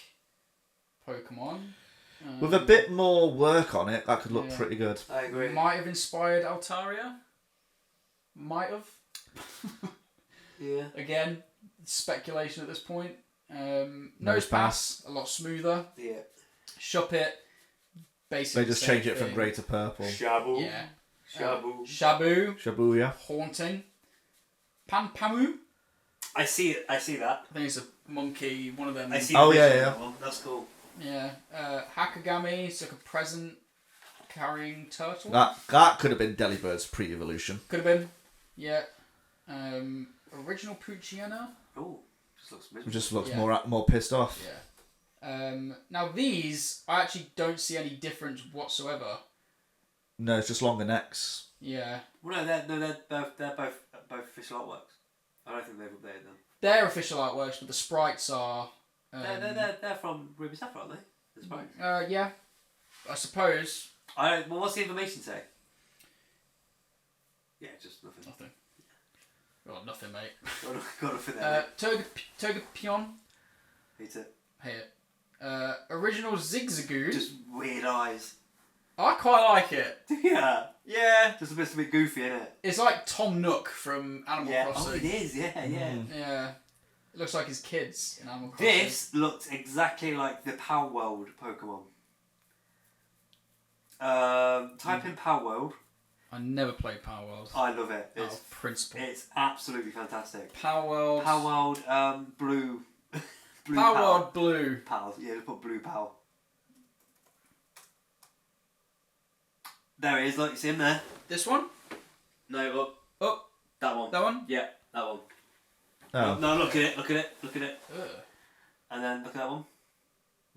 Pokemon. With a bit more work on it, that could look Yeah. pretty good. I agree. Might have inspired Altaria. Might have. Yeah. Again, speculation at this point. Nose Nose pass, a lot smoother. Yeah. Shuppet, basically They just the same change it from thing. grey to purple. Shabu. Yeah. Shabu. Shabu, Shabuya. Haunting, Pamu. I see it. I see that. I think it's a monkey. One of them. I see. Oh, the yeah, vision yeah. of that one. That's cool. Yeah. Hakagami. It's like a present carrying turtle. That could have been Delibird's pre-evolution. Could have been. Yeah. Original Pucciana. Oh, just looks miserable. It just looks Yeah. more pissed off. Yeah. Now these, I actually don't see any difference whatsoever. No, it's just longer necks. Yeah. Well, they're both official artworks. I don't think they've updated them. They're official artworks, but the sprites are. They're from Ruby Sapphire, aren't they? The sprites. Yeah. I suppose. Well, what's the information say? Yeah, just nothing. Nothing. Oh, nothing, mate. Got nothing there. Togepion. Hate it. Here. Original Zigzagoon. Just weird eyes. I quite like it. Yeah. Yeah. Just a bit goofy, isn't it? It's like Tom Nook from Animal Yeah. Oh, Crossing. it is. Yeah, yeah. Yeah. It looks like his kids in Animal Crossing. This looks exactly like the Power World Pokemon. Type in Power World. I never played Power World. I love it. Out of principle. It's absolutely fantastic. Power World. Power World, blue. Blue Power World Blue. Pal. Yeah, let's put blue pal. There it is. Look, you see him there? This one? No, up. Oh, That one. that one? Yeah, that one. Oh. No, look at it. Look at it. Look at it. Ugh. And then look at that one.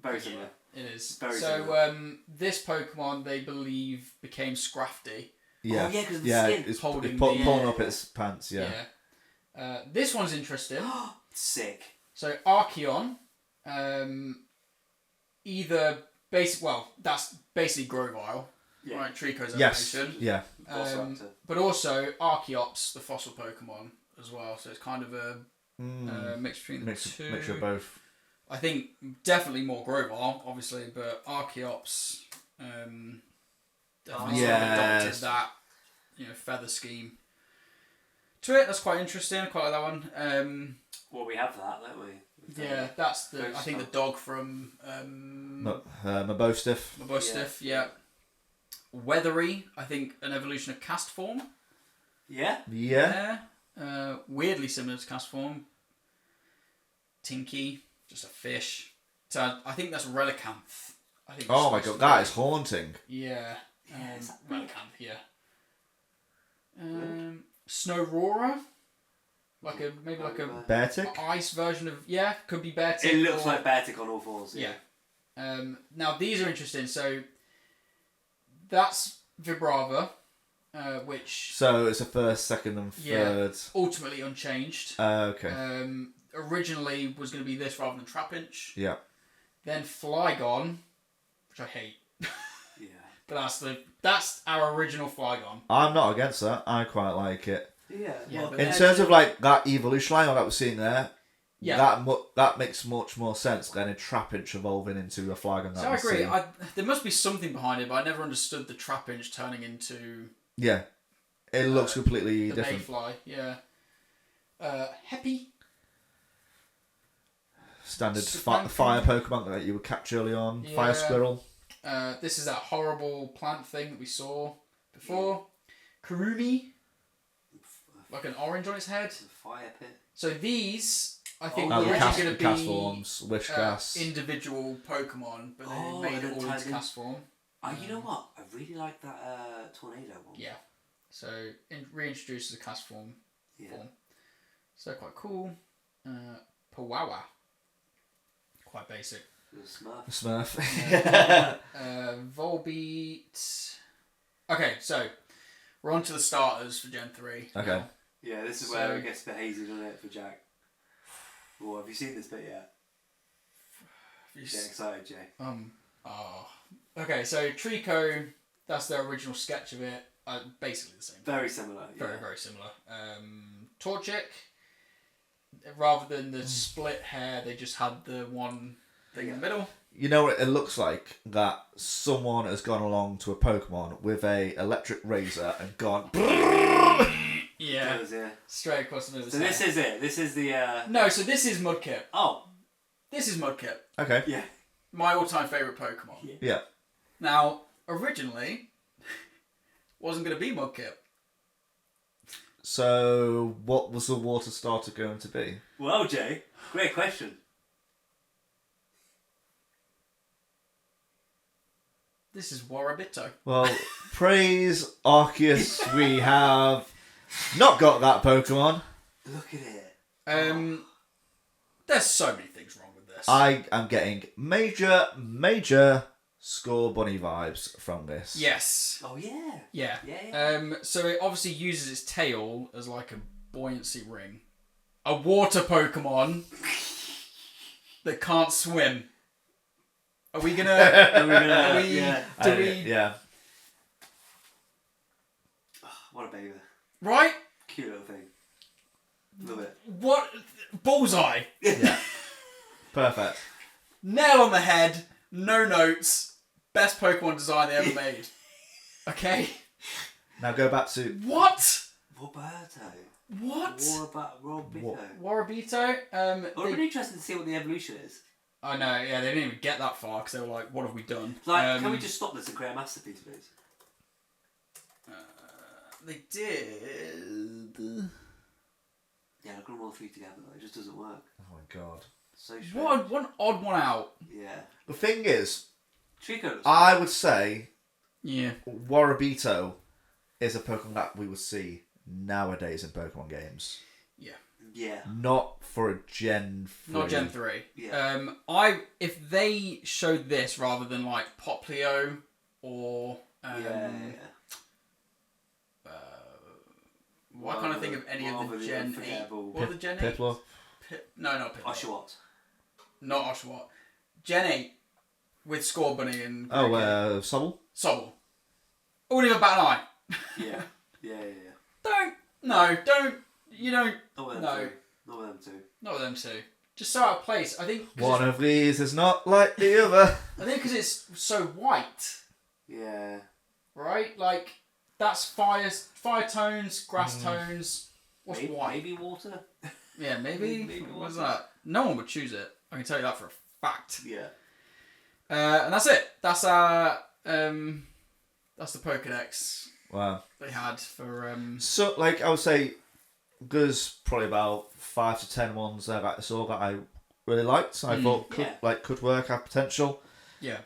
Very similar. It is. Very so, similar. this Pokemon, they believe, became Scrafty. Yeah. Oh, yeah, 'cause of the yeah, skin. it's Holding pulling the- up its pants, yeah. This one's interesting. Sick. So, Archeon, either that's basically Grovyle, Yeah. right? Trico's Yes. evolution. Yeah. Velociraptor. But also Archeops, the fossil Pokemon, as well. So it's kind of a mix between the two. Mixture of both. I think definitely more Grovyle, obviously, but Archeops definitely sort of Yes. adopted that, feather scheme to it. That's quite interesting. I quite like that one. Well, we have that, don't we? Yeah, that's the Ghost I think the stuff. dog from Mabostiff. Mabustiff. Yeah. Weathery, I think an evolution of Cast Form. Yeah. Yeah. Weirdly similar to Cast Form. Tinky, just a fish. So I think that's Relicanth. I think. Oh my it's god, that is haunting. Yeah. Yeah, is that Relicanth. Yeah. Snowrora, maybe like a Beartic? ice version of could be Beartic. It looks or- like Beartic on all fours. Yeah. Now these are interesting. So that's Vibrava, which So it's a first, second, and Yeah. third. ultimately unchanged. Okay. Originally was going to be this rather than Trapinch. Yeah. Then Flygon, which I hate, Yeah. but that's our original Flygon. I'm not against that. I quite like it. Yeah. Yeah, well, but In then- terms of like that evolution line that we're seeing there, Yeah. that makes much more sense than a Trapinch evolving into a Flygon. So I agree. There must be something behind it, but I never understood the Trapinch turning into Yeah. It looks completely the different. Mayfly. Yeah. Happy. Standard Spanking. fire Pokemon that you would catch early on. Yeah. Fire Squirrel. This is that horrible plant thing that we saw before. Kurumi, like an orange on its head. It's a fire pit. So these, I think, Oh, were yeah. originally going to Cast be forms, Wishcast. individual Pokemon, but they Oh, made and it then all tied into in. cast form. Oh, you know what? I really like that tornado one. Yeah. So reintroduces a cast form. Yeah. So quite cool. Pawawa. Quite basic. The Smurf. Smurf. Volbeat. Okay, so we're on to the starters for Gen 3. Okay. Yeah, this is So- where it gets a bit hazy, doesn't it, for Jack? Well, have you seen this bit yet? You Get s- excited, Jay. Okay, so Trico, that's their original sketch of it. Basically the same. Very similar. Very, yeah. very similar. Torchic, rather than the split hair, they just had the one thing in the middle. You know what it looks like? That someone has gone along to a Pokemon with a electric razor and gone. Yeah, It does, yeah. straight across the middle of So the this is it. This is the. No, so this is Mudkip. Oh, This is Mudkip. Okay. yeah. My all-time favourite Pokemon. Yeah. Yeah. Now, originally, wasn't going to be Mudkip. So, what was the water starter going to be? Well, Jay, great question. This is Warabito. Well, praise Arceus, we have not got that Pokemon. Look at it. There's so many things wrong with this. I am getting major Score Bunny vibes from this. Yes. Oh yeah. Yeah. Yeah. So it obviously uses its tail as like a buoyancy ring. A water Pokemon that can't swim. Are we gonna? Yeah. Do we? Yeah. What a baby. Right? Cute little thing. Love it. What? Bullseye. Yeah. Perfect. Nail on the head. No notes. Best Pokemon design they ever made. Okay. Now go back to What? Roberto. What? What about Robito? Warabito. It would have been interesting to see what the evolution is. I know. Yeah, they didn't even get that far because they were like, "What have we done?" Like, can we just stop this and create a masterpiece, please? They did. Yeah, look at them all three together though. It just doesn't work. Oh my god. So strange. One odd one out. Yeah. The thing is, Trico looks I would say Yeah. Warabito is a Pokemon that we would see nowadays in Pokemon games. Yeah. Not for a Gen 3. Not Gen 3. Yeah. If they showed this rather than like Poplio or Yeah. I can't think of any of the Gen 8. What are the Gen 8? Piplup. No, not Piplup. Oshawott. Not Oshawott. Gen 8 with Scorbunny and Oh, Great Sobble? Sobble. I wouldn't even bat an eye. Yeah. Yeah. Don't. You don't. Not with them No. two. Not with them two. Not with them two. Just so out of place. I think. One of these is not like the other. I think because it's so white, Yeah. right? Like that's fire tones, grass tones. What's maybe, white? Maybe water. Yeah, maybe. Maybe What's water. that? No one would choose it. I can tell you that for a fact. Yeah. And that's it. That's our. That's the Pokedex Wow. they had for. So, like, I would say there's probably about 5 to 10 ones that I saw that I really liked. I thought could work, have potential. Yeah.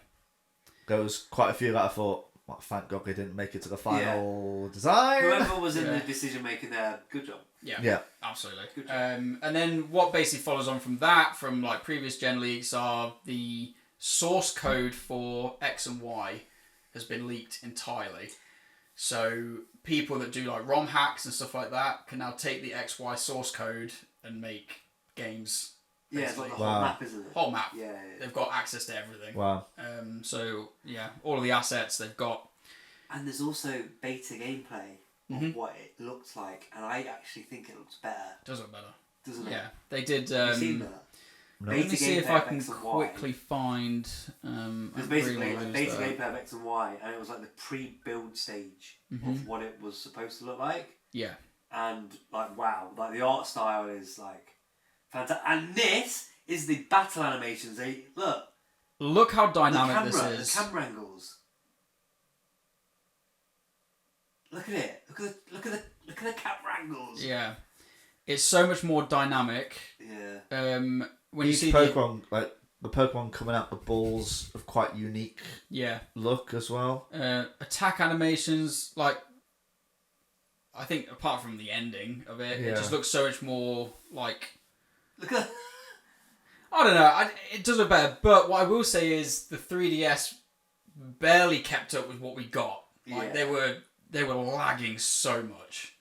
There was quite a few that I thought, well, thank God they didn't make it to the final design. Whoever was in the decision making there, good job. Yeah. Absolutely. Good job. And then what basically follows on from that, from like previous gen leaks, are the source code for X and Y has been leaked entirely. So people that do like ROM hacks and stuff like that can now take the XY source code and make games. Yeah, it's like the basically. whole Wow. map, isn't it? Whole map. Yeah. They've got access to everything. Wow. So yeah, all of the assets they've got. And there's also beta gameplay Mhm. of what it looks like, and I actually think it looks better, Does look better. doesn't it? Yeah, they did. Have you seen that? No. Let me see if I can X and Y. quickly find. There's I basically really like wanna beta lose that. gameplay of X and Y, and it was like the pre-build stage Mhm. of what it was supposed to look like. Yeah. And like wow, like the art style is like fantastic. And this is the battle animations. They Look how the dynamic camera, this is. the camera angles. Look at it. Look at the camera angles. Yeah, it's so much more dynamic. Yeah. When you Each see Pokemon, like the Pokemon coming out the balls of quite unique yeah, look as well. attack animations, like I think apart from the ending of it, it Yeah. just looks so much more like Look at. I don't know. It does look better, but what I will say is the 3DS barely kept up with what we got. Like Yeah. they were lagging so much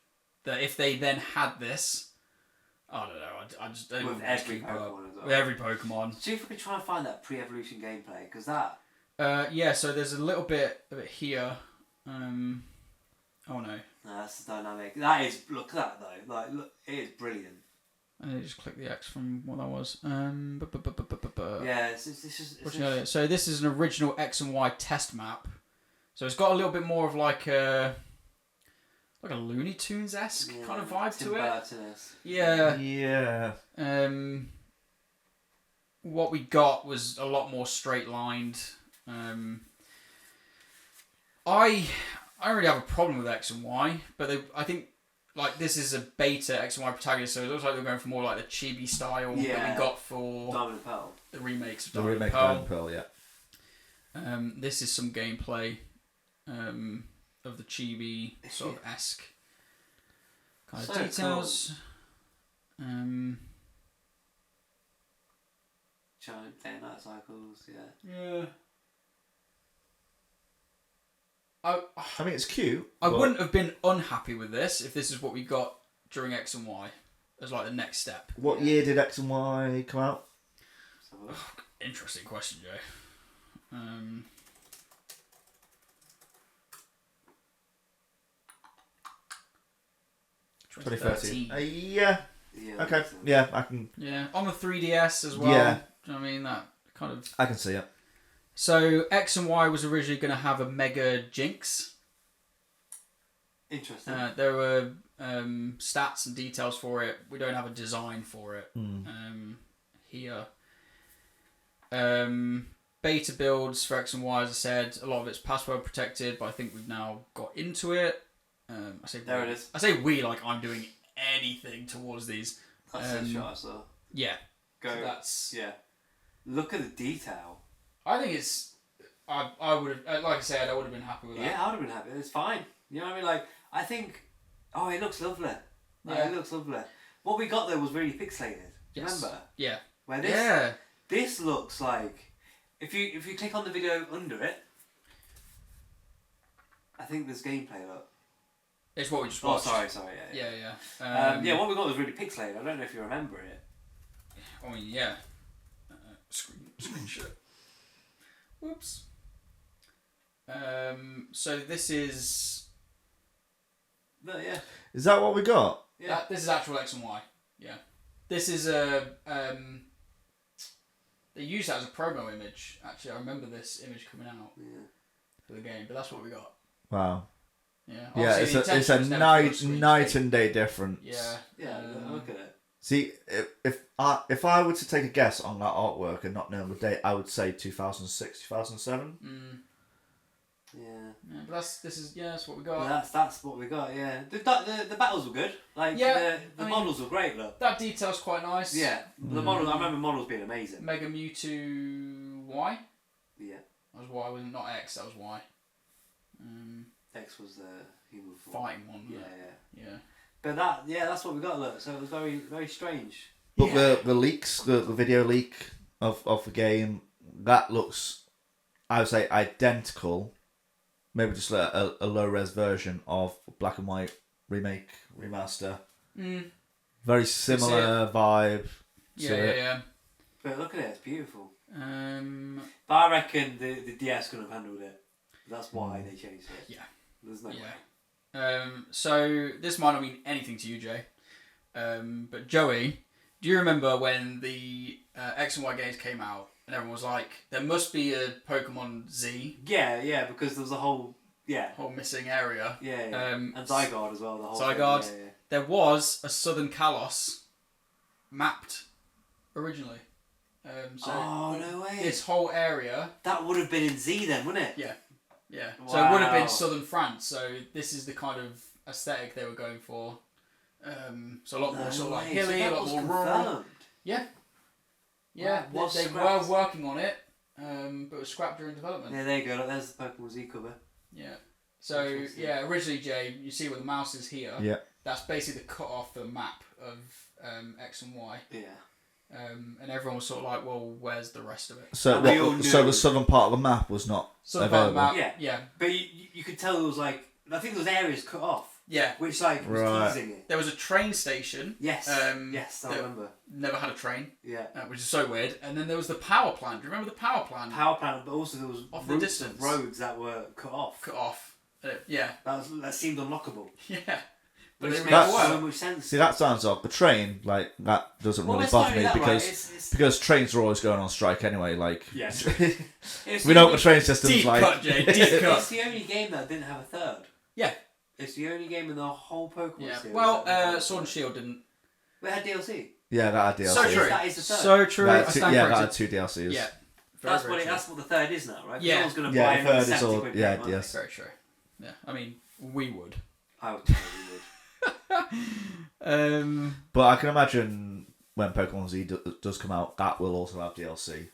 that if they then had this, I don't know. I just don't With think they every keep up. Pokemon as well. With every Pokemon. See if we can try and find that pre-evolution gameplay, because that. Yeah. So there's a little bit of it here. Oh no. No, that's dynamic. That is. Look at that though. Like, look, it is brilliant. I just click the X from what that was. Yeah, it's just. So this is an original X and Y test map. So it's got a little bit more of like a Looney Tunes esque kind of vibe to it. Yeah. Yeah. What we got was a lot more straight lined. I don't really have a problem with X and Y, but I think like this is a beta X and Y protagonist, so it looks like they're going for more like the chibi style that we got for Diamond and Pearl. the remakes of The Diamond remake and of Pearl. Diamond and Pearl, yeah. This is some gameplay of the chibi sort of esque kind of So details. Giant day and night cycles, yeah. Yeah. I mean, it's cute. I but wouldn't have been unhappy with this if this is what we got during X and Y as like the next step. What year did X and Y come out? So, Interesting question, Joe. 2013. 2013. Yeah. yeah, Okay. so- Yeah, I can. Yeah, on the 3DS as well. Yeah. Do you know what I mean? That kind of. I can see it. So X and Y was originally going to have a Mega Jinx. Interesting. There were stats and details for it. We don't have a design for it here. Beta builds for X and Y, as I said, a lot of it's password protected, but I think we've now got into it. I say There we. it is. I say we like I'm doing anything towards these. That's a shot I saw. Yeah. Go. So that's. Yeah. Look at the detail. I think it's. I would have, like I said, I would have been happy with that. Yeah, I would have been happy. It's fine. You know what I mean? Like, I think. Oh, it looks lovely. Like, Yeah. It looks lovely. What we got there was really pixelated. Yes. Remember? Yeah. Where this Yeah. this looks like if you click on the video under it, I think there's gameplay up. It's what we just Oh, watched. sorry, yeah. Yeah. Yeah, what we got was really pixelated. I don't know if you remember it. I mean, yeah. Screenshot. Whoops. So this is. No, yeah. Is that what we got? Yeah. This is actual X and Y. Yeah. This is a. They used that as a promo image. Actually, I remember this image coming out Yeah. for the game, but that's what we got. Wow. Yeah. Yeah, Obviously, it's the a intention was never night for a screen night state. and day difference. Yeah. Yeah, look at it. See, if I were to take a guess on that artwork and not know the date, I would say 2006, 2007. Yeah. Yeah, but that's what we Well, got. that's what we got, yeah. The battles were good. Like, Yeah, the I mean- models were great, look. That detail's quite nice. Yeah. The models, I remember models being amazing. Mega Mewtwo Y. Yeah. That was Y, wasn't not X. That was Y. X was the human form. Fighting one. Yeah, Wasn't yeah. it? Yeah. But that's what we got, look. So it was very, very strange. But Yeah. the leaks, the video leak of the game, that looks, I would say, identical. Maybe just a low res version of Black and White remake, remaster. Very similar vibe. Yeah. But look at it, it's beautiful. Yeah. But I reckon the DS couldn't have handled it. That's why they changed it. Yeah. There's no way. Yeah. So this might not mean anything to you, Jay. But Joey, do you remember when the X and Y games came out and everyone was like, there must be a Pokemon Z, Yeah, because there was a whole missing area. Yeah. Um, and Zygarde as well. The whole Zygarde. thing, yeah. There was a Southern Kalos mapped originally. So Oh no way! this whole area. That would have been in Z then, wouldn't it? Yeah. Yeah. So it would have Wow. been southern France. So this is the kind of aesthetic they were going for. So a lot more sort of like way. hilly, So a that lot was more rural. confirmed. Yeah. Yeah, Wow, was they were scrapped. working on it, but it was scrapped during development. Yeah, there you go. Look, there's the Pokemon Z cover. Yeah. So Interesting. yeah, originally Jay, you see where the mouse is here. Yeah. That's basically the cut off the map of X and Y. Yeah. And everyone was sort of like, well, where's the rest of it? So And we all so knew- the southern part of the map was not So part of the available. map, yeah. But you could tell there was like I think there was areas cut off, Yeah. which like was Right. teasing it. There was a train station. Yes. Yes, I the- remember. Never had a train, Yeah. which is so weird. And then there was the power plant. Do you remember the power plant? Power plant, but also there was Off the routes distance. of roads that were cut off. Cut off. Yeah. That seemed unlockable. Yeah. But Which they makes made it so work. much sense. See, that sounds odd. The train, like, that doesn't Well, really it's not bother me only that, right? because because trains are always going on strike anyway. Like, Yeah. It's we know what the train system's Deep like. cut, Jay. Deep It's cut. the only game that didn't have a third. Yeah. It's the only game in the whole Pokemon Yeah. series. Well, that had a Sword and Shield didn't. We had DLC. Yeah, that had DLC. So true. That is the third. So true. That I had two, stand yeah, that corrected. had two DLCs. Yeah. Very, That's very what true. that's what the third is now, right? Yeah. Everyone's going to Yeah, buy the another third is 70 all- quid yeah, game, aren't they? yes. Very true. Yeah, I mean, we would. I would totally would. But I can imagine when Pokemon Z does come out, that will also have DLC.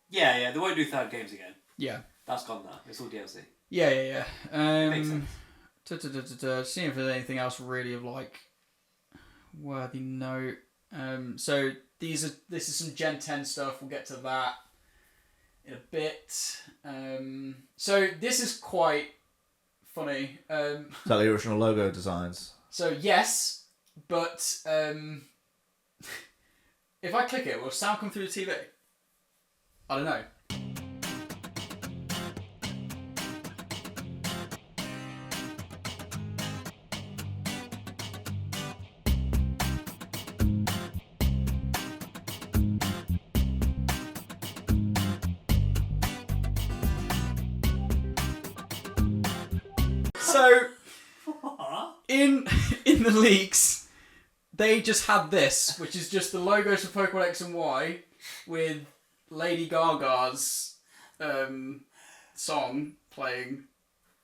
Yeah, they won't do third games again. Yeah. That's gone now. It's all DLC. Yeah. Makes sense. Seeing if there's anything else really of like worthy note. So this is some Gen 10 stuff. We'll get to that in a bit. So this is quite funny. Is that the original logo designs? So yes, but if I click it, will sound come through the TV? I don't know. So in the leaks, they just had this, which is just the logos for Pokemon X and Y with Lady Gaga's song playing.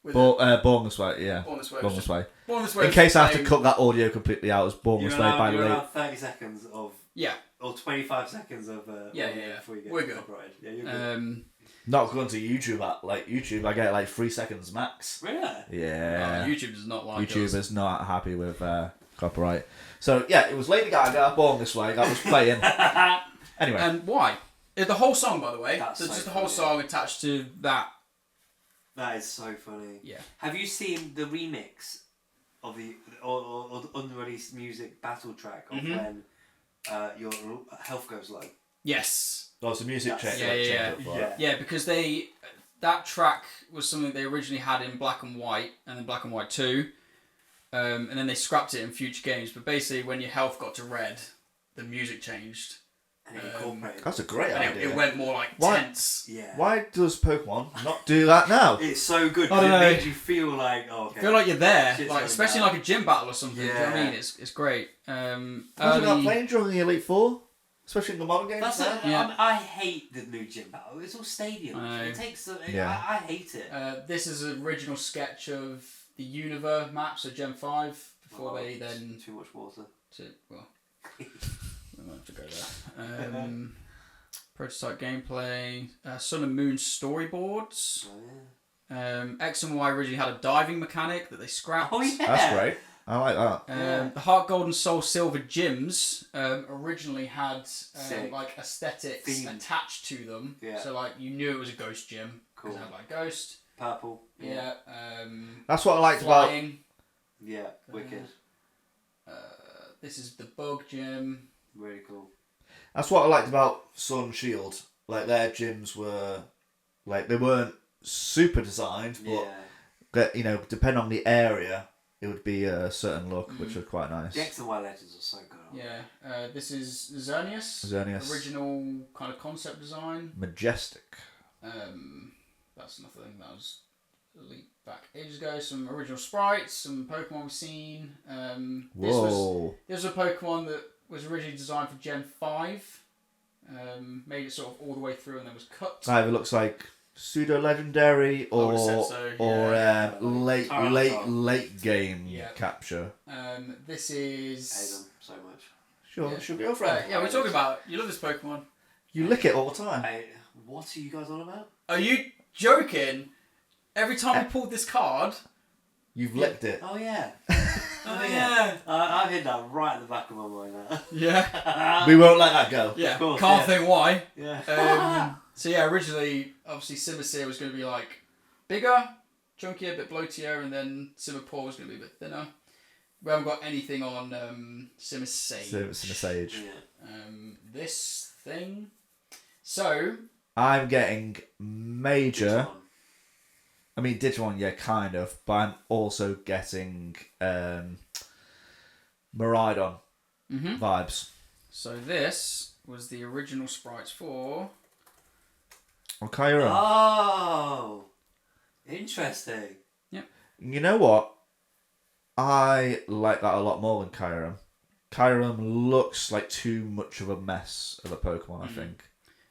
With Born This Way, yeah. Born This Way. Born This Way. Born This Way. In case I have to playing- cut that audio completely out, it's Born This Way by you're Late. allowed 30 seconds of, Yeah. or 25 seconds of Yeah. before you get We're good. copyrighted. Yeah, you're good. Not going to YouTube YouTube, I get like 3 seconds max. Really? Yeah. YouTube does not like YouTube us. is not happy with copyright. So yeah, it was Lady Gaga, Born This Way, that was playing. Anyway. And why? The whole song, by the way. That's so so just the whole funny. song attached to that. That is so funny. Yeah. Have you seen the remix of the or the unreleased music battle track of when your health goes low? Yes. Oh, it's a music That's- change. Yeah. Yeah, because that track was something they originally had in Black and White, and then Black and White 2, and then they scrapped it in future games. But basically, when your health got to red, the music changed, And it incorporated. That's a great and idea. it went more like Why- tense. Yeah. Why does Pokemon not do that now? It's so good. I 'cause don't it know. made you feel like, oh, okay. I feel like you're there, Shit's like going especially down. like a gym battle or something. Do you know what I Yeah. mean? It's great. Imagine that Early- playing during the Elite Four, especially in the modern games. That's now. Yeah. I hate the new gym battle. It's all stadium. I know. It takes. Yeah. I hate it. This is an original sketch of the Unova map, so Gen 5, before they then Too much water. well, we might have to go there. Prototype gameplay, Sun and Moon storyboards. Oh yeah. X and Y originally had a diving mechanic that they scrapped. Oh yeah. That's great. I like that. The Heart Gold and Soul Silver gyms originally had Sick. like aesthetics Theme. attached to them. Yeah. So like you knew it was a ghost gym because Cool. it had like ghost. Purple. Yeah. That's what I liked about. Flying. Yeah. Wicked. This is the bug gym. Really cool. That's what I liked about Sun and Shield. Like their gyms were, like they weren't super designed, but Yeah. depending on the area, it would be a certain look, which was quite nice. The X and Y Legends are so good. Yeah. This is Xerneas. Xerneas. Original kind of concept design. Majestic. That's nothing. That was leaked back ages ago. Some original sprites, some Pokemon we've seen. Whoa. This was a Pokemon that was originally designed for Gen 5. Made it sort of all the way through and then was cut. Either looks like pseudo legendary I would've said or so, or yeah. late Tyranitar. game Yeah. capture. This I hate is... them so much. Sure, Yeah. should be your friend. yeah, we're talking about... You love this Pokemon. You lick it all the time. What are you guys on about? Are you joking? Every time we pulled this card... You've licked it. Oh yeah. Oh, yeah. I've hit that right at the back of my mind now. Yeah. We won't let that go. Yeah. Of course, Can't yeah. think why. Yeah. So yeah, originally, obviously, Simisear was going to be like bigger, chunkier, a bit bloatier, and then Simipour was going to be a bit thinner. We haven't got anything on Simisage. It's in a sage. Yeah. This thing. So I'm getting major. Which one? I mean, Digimon, yeah, kind of, but I'm also getting Miraidon vibes. So this was the original sprites for. Or Kyurem. Oh, interesting. You know what? I like that a lot more than Kyurem. Kyurem looks like too much of a mess of a Pokemon, I think.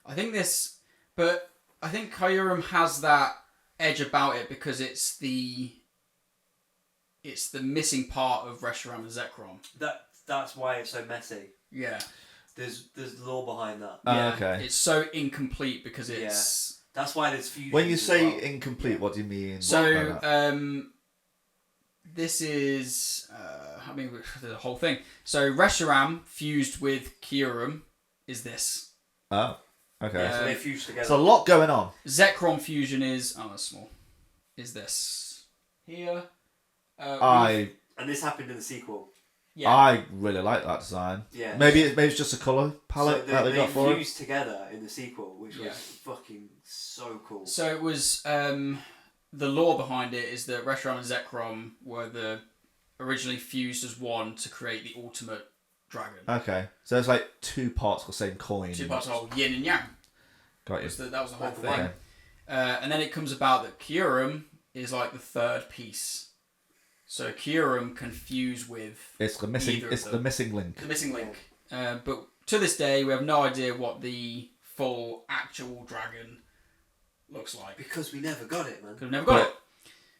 I think this, but I think Kyurem has that edge about it because it's the missing part of Reshiram and Zekrom. That's why it's so messy. Yeah. There's lore behind that. Yeah. Okay. It's so incomplete because it's. That's why there's fusion. When you as say well. incomplete, what do you mean? by So, that? this is. I mean, the whole thing. So, Reshiram fused with Kyurem is this. Oh, okay. So they fuse together. There's a lot going on. Zekrom fusion is. Oh, that's small. Is this. Here. I And this happened in the sequel. Yeah. I really like that design. Yeah. Maybe it's just a colour palette So that they got for it. fused together in the sequel, which Yeah. was fucking so cool. So it was the lore behind it is that Reshiram and Zekrom were originally fused as one to create the ultimate dragon. Okay, so it's like two parts of the same coin. Two parts of yin and yang. Got you. That was the whole Like the thing. Okay. And then it comes about that Kyurem is like the third piece. So Kyurem can fuse with It's the missing. Either of It's them. the missing link. the missing link. But to this day, we have no idea what the full actual dragon looks like. Because we never got it, man. Because we've never got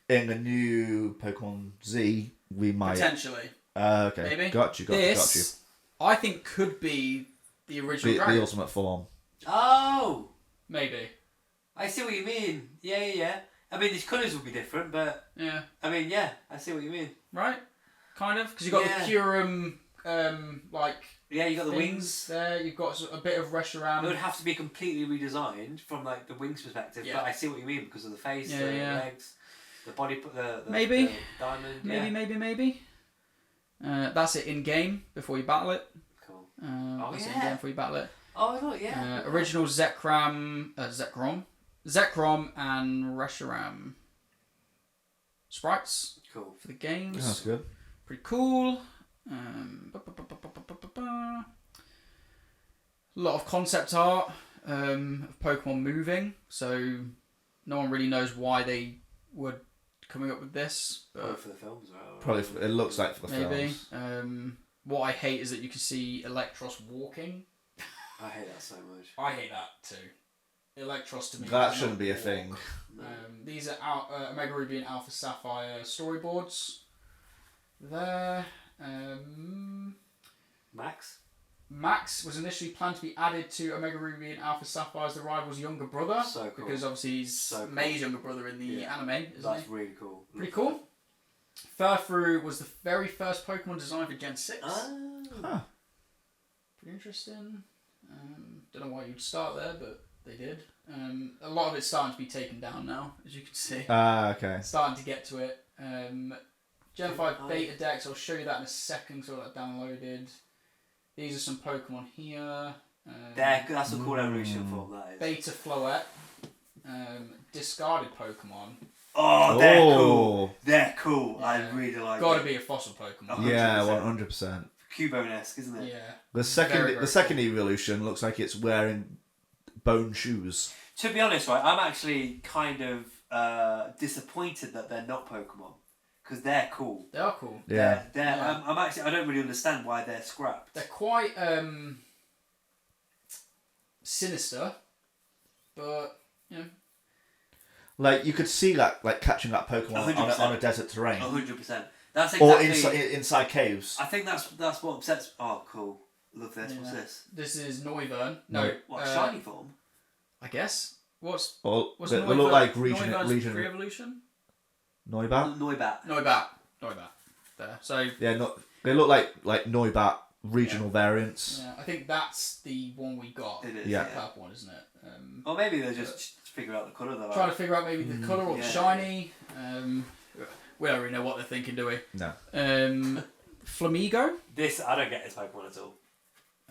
In the new Pokemon Z, we it. might. Potentially. Okay. Maybe. Got you. This, I think, could be the original dragon. The ultimate form. Oh! Maybe. I see what you mean. Yeah. I mean, these colours would be different, but Yeah. I mean, yeah, I see what you mean. Right? Kind of. Because you've got Yeah. the Kyurem, like, Yeah, you got the things wings. there. You've got a bit of It would Reshiram. have to be completely redesigned from like the wings perspective, Yeah. but I see what you mean because of the face, Yeah, the yeah. legs, the body, the Maybe. the diamond. Yeah. Maybe. That's it in game before you battle it. Cool. That's it in yeah. game before you battle it. Oh, look, yeah. Original Zekrom and Reshiram sprites Cool. for the games. That's good. Pretty cool. A lot of concept art of Pokemon moving, so no one really knows why they were coming up with this. Probably But for the films, right? Probably it looks like for the maybe. films. What I hate is that you can see Electros walking. I hate that so much. I hate that too. Electros to me. That does shouldn't not be a walk. thing. No. These are Omega Ruby and Alpha Sapphire storyboards. There. Max? Max was initially planned to be added to Omega Ruby and Alpha Sapphire's the rival's younger brother. So cool. Because obviously he's So cool. May's younger brother in the Yeah. anime, isn't That's he? really cool. Pretty cool. Furfrou was the very first Pokemon designed for Gen 6. Oh. Huh. Pretty interesting. Don't know why you'd start there, but they did. A lot of it's starting to be taken down now, as you can see. Okay. Starting to get to it. Gen 5 Oh. beta decks, I'll show you that in a second, so that downloaded. These are some Pokemon here. That's a cool evolution form, that is. Beta Floette. Discarded Pokemon. Oh, they're Oh. cool. They're cool. I Yeah. really like Gotta it. be a fossil Pokemon. Oh. Yeah, 100%. 100%. Cubone-esque, isn't it? Yeah. The second, Very, very the second evolution looks like it's wearing bone shoes. To be honest, right, I'm actually kind of disappointed that they're not Pokemon. Because they're cool. They are cool. Yeah. They're, Yeah. I'm actually, I don't really understand why they're scrapped. They're quite sinister, but you know, Like you could see that, like catching that Pokemon on 100%. on a desert terrain, 100%. That's or exactly... inside caves. I think that's what upsets... Oh, cool. Love this. What's Yeah. this? this is Noivern. No, What, shiny form? I guess. What's Or what's they Noivern? look like Noivern's free region evolution? Noibat. Noibat. Noibat. There. So Yeah, no, they look like Noibat regional variants. yeah, I think that's the one we got. It is, Yeah. The purple one, isn't it? Or maybe they're just figure out the colour though. Trying to figure out maybe the colour or the Yeah. shiny. We don't really know what they're thinking, do we? No. Flamigo. This, I don't get this Pokemon at all.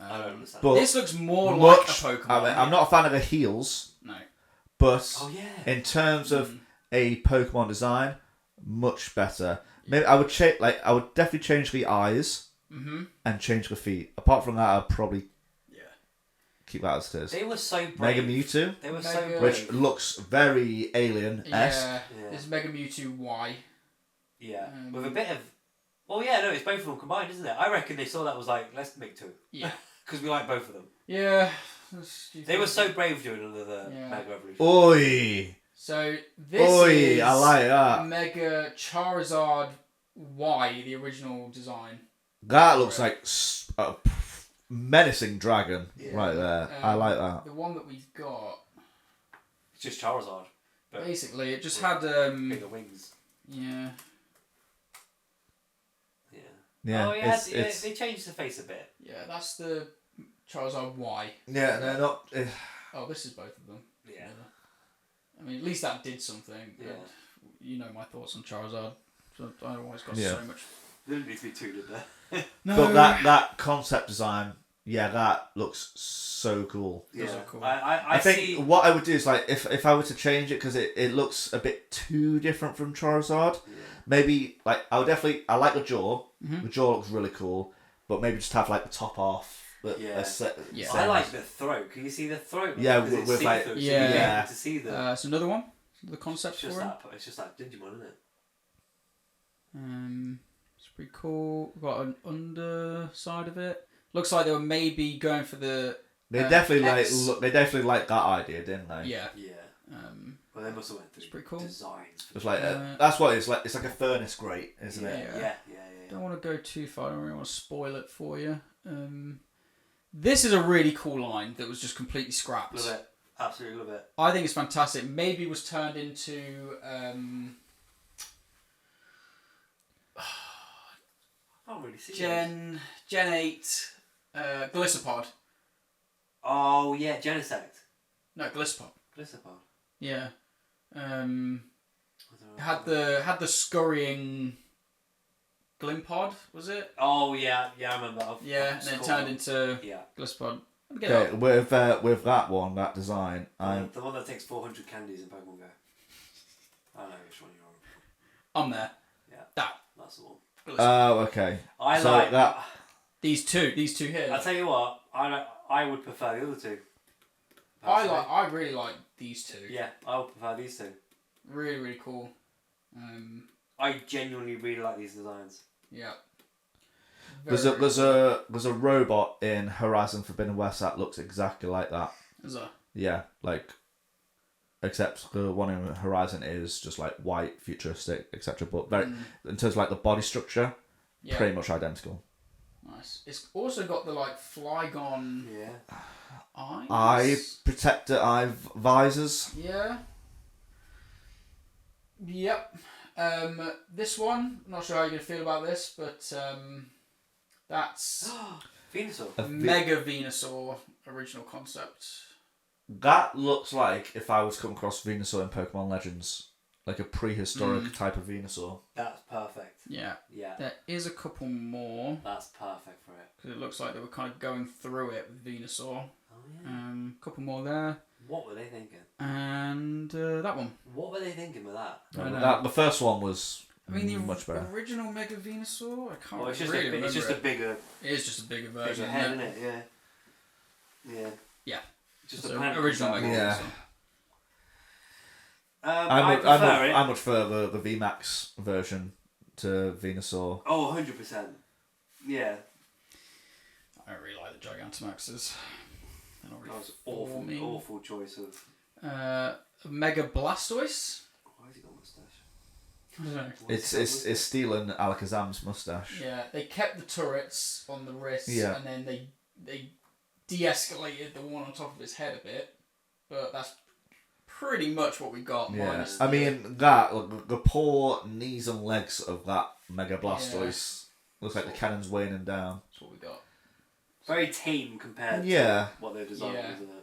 I don't understand. But This looks more like a Pokemon. I mean, I'm not a fan of the heels, No. but Oh, yeah. in terms of a Pokemon design, much better. Maybe I would change. Like I would definitely change the eyes and change the feet. Apart from that, I'd probably keep that as it is. They were so brave. Mega Mewtwo, They were Mega- so brave. which looks very alien-esque. Yeah. Yeah. There's Mega Mewtwo Y. Yeah. With a bit of... Well, yeah, no, it's both of them combined, isn't it? I reckon they saw that was like, let's make two. Yeah. Because we like both of them. Yeah. They were so brave doing another Yeah. Mega Evolution. Oi! So this Oi! is I like that. Mega Charizard Y, the original design. That looks like a menacing dragon Yeah. right there. I like that. The one that we've got, It's just Charizard. But basically, it just had bigger wings. yeah. Yeah. Yeah, Oh yeah, it's they changed the face a bit. Yeah, that's the Charizard Y. yeah, no, not. Oh, this is both of them. Yeah. I mean, at least that did something. Yeah. And you know my thoughts on Charizard. So I always got Yeah. so much. There didn't need to be two, did there? No. But that concept design, yeah, that looks so cool. Those Yeah. are cool. I think see. what I would do is like if I were to change it because it looks a bit too different from Charizard. Yeah. Maybe like I like the jaw. Mhm. The jaw looks really cool, but maybe just have like the top off. Yeah. I like the throat. Can you see the throat? Yeah, Because it's with like- see-through, so Yeah. you get Yeah. to see the. It's another one. The concept It's for just it. that. It's just that Digimon, isn't it? It's pretty cool. We've got an underside of it. Looks like they were maybe going for the They Uh, definitely X. they definitely liked that idea, didn't they? yeah. Yeah. Um, Well, they must have went through It's pretty cool. designs. For It's like Uh, that's what it's like. It's like a furnace grate, isn't yeah, it? yeah. don't want to go too far. I don't really want to spoil it for you. This is a really cool line that was just completely scrapped. Love it. Absolutely love it. I think it's fantastic. Maybe it was turned into I can't really see it. Gen 8 Gliscopod. Oh yeah, Genesect. No, Gliscopod. Gliscopod. Yeah. I don't know. Had the scurrying Glimpod, was it? Oh yeah, I remember. Yeah, and then it turned into Yeah. Gliscopod. Get Okay, up. with that one, that design, The one that takes 400 candies in Pokemon Go. I know which one you're on. I'm there. Yeah. That's the one. Gliscopod. okay. I So like that- These two here. I tell you what, I would prefer the other two. I really like these two. Yeah, I would prefer these two. Really, really cool. I genuinely really like these designs. Yeah. There's a robot in Horizon Forbidden West that looks exactly like that. Is that? Yeah, like except the one in Horizon is just like white, futuristic, etc. But very in terms of like the body structure, Yeah. pretty much identical. Nice. It's also got the like Flygon Yeah. eyes. Eye protector eye visors. Yeah. Yep. This one, not sure how you're gonna feel about this, but that's Venusaur. Mega Venusaur original concept. That looks like if I was to come across Venusaur in Pokemon Legends, like a prehistoric type of Venusaur. That's perfect. Yeah. Yeah. There is a couple more That's perfect for it. because it looks like they were kind of going through it with Venusaur. Oh yeah. Couple more there, What were they thinking? and that one. What were they thinking with that? I know. That the first one was I mean, the much better. original Mega Venusaur. I can't Well, it's just really a, remember. it's just a bigger, It is just a bigger version. bigger head, isn't isn't it? Yeah. Yeah. Yeah. Just So a planet original control. Mega Yeah. Venusaur. I prefer it. I much prefer the VMAX version to Venusaur. Oh, 100%. Yeah. I don't really like the Gigantamaxes. They're not That really was for me. awful choice of. Mega Blastoise. Why has he got a moustache? I don't know. It's stealing Alakazam's mustache. Yeah, they kept the turrets on the wrists, Yeah. and then they de-escalated the one on top of his head a bit, but that's pretty much what we got. Yeah, minus I the- mean that the poor knees and legs of that Mega Blastoise looks like the cannon's weighing down. that's what we got. Very tame compared Yeah. to what they're designing, Yeah. isn't it?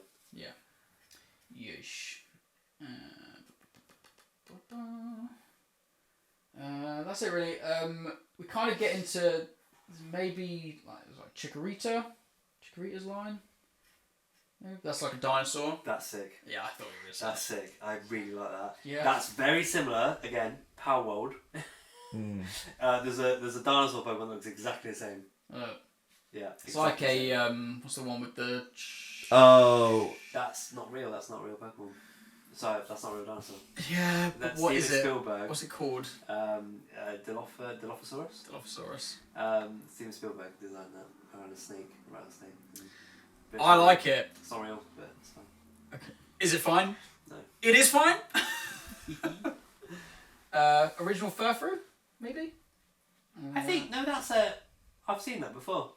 Yeesh. That's it really. We kind of get into maybe like Chikorita's line. Maybe that's like a dinosaur. That's sick. Yeah, I thought you were That's sick. I really like that. Yeah. That's very similar. Again, Power World. There's a dinosaur Pokemon that looks exactly the same. Yeah. It's like exactly the a same. what's the one with the Oh, That's not real. That's not real Pokemon. Sorry, that's not a real dinosaur. yeah. That's What Steven is it? Spielberg. What's it called? Dilophosaurus. Dilophosaurus. Steven Spielberg designed that around a snake. I like it. Sorry, but it's fine. Is it fine? No. It is fine. Original Furfrou, maybe. I think no. That's a. I've seen that before.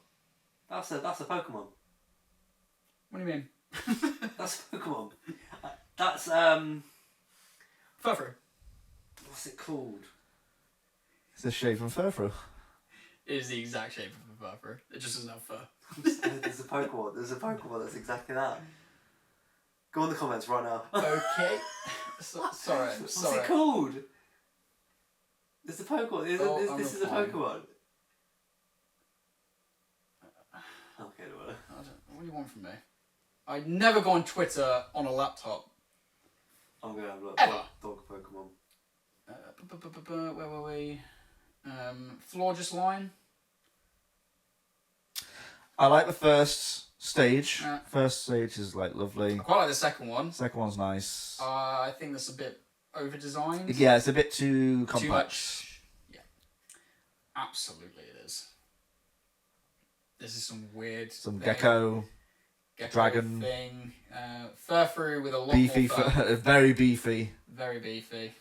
That's a Pokemon. What do you mean? That's a Pokemon. That's Furfrou. What's it called? It's a shade from Furfrou. It is the exact shape of a Furfrou. It just doesn't have fur. There's a Pokemon. There's a Pokemon that's exactly that. Go in the comments right now. Okay. Sorry. What's it called? There's a Pokemon. This is a Pokemon. Okay, well. What do you want from me? I'd never go on Twitter on a laptop. I'm gonna have a look. Ever. Dog Pokemon. Where were we? Florges Line. I like the first stage. Yeah. First stage is like lovely. I quite like the second one. Second one's nice. I think that's a bit over-designed. Yeah, it's a bit too Too complex. much. Yeah. Absolutely it is. This is some weird... Some thing. gecko dragon thing. Furfrou with a lot beefy, more fur. very beefy. Very beefy.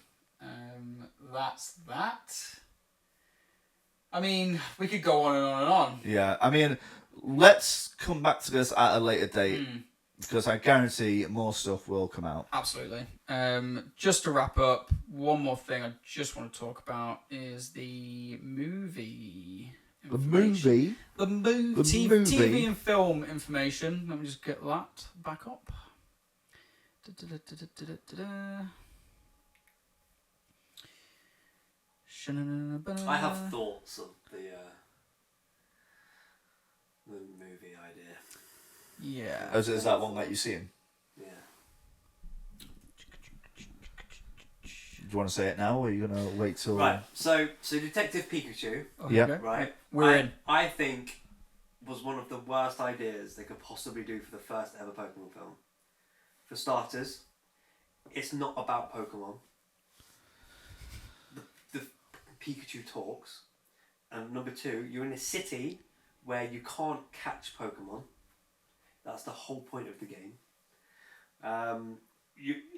That's that. I mean, we could go on and on and on. Yeah, I mean, let's come back to this at a later date because I guarantee more stuff will come out. Absolutely. Just to wrap up, one more thing I just want to talk about is the movie. The movie? The movie. TV and film information. Let me just get that back up. I have thoughts of the movie idea. Yeah. Is that one that you've seen? Yeah. Do you want to say it now, or are you going to wait till... Right. So Detective Pikachu. Okay. Yeah. Right. We're in. I think was one of the worst ideas they could possibly do for the first ever Pokemon film. For starters, it's not about Pokemon. The Pikachu talks, and number two, you're in a city where you can't catch Pokemon. That's the whole point of the game.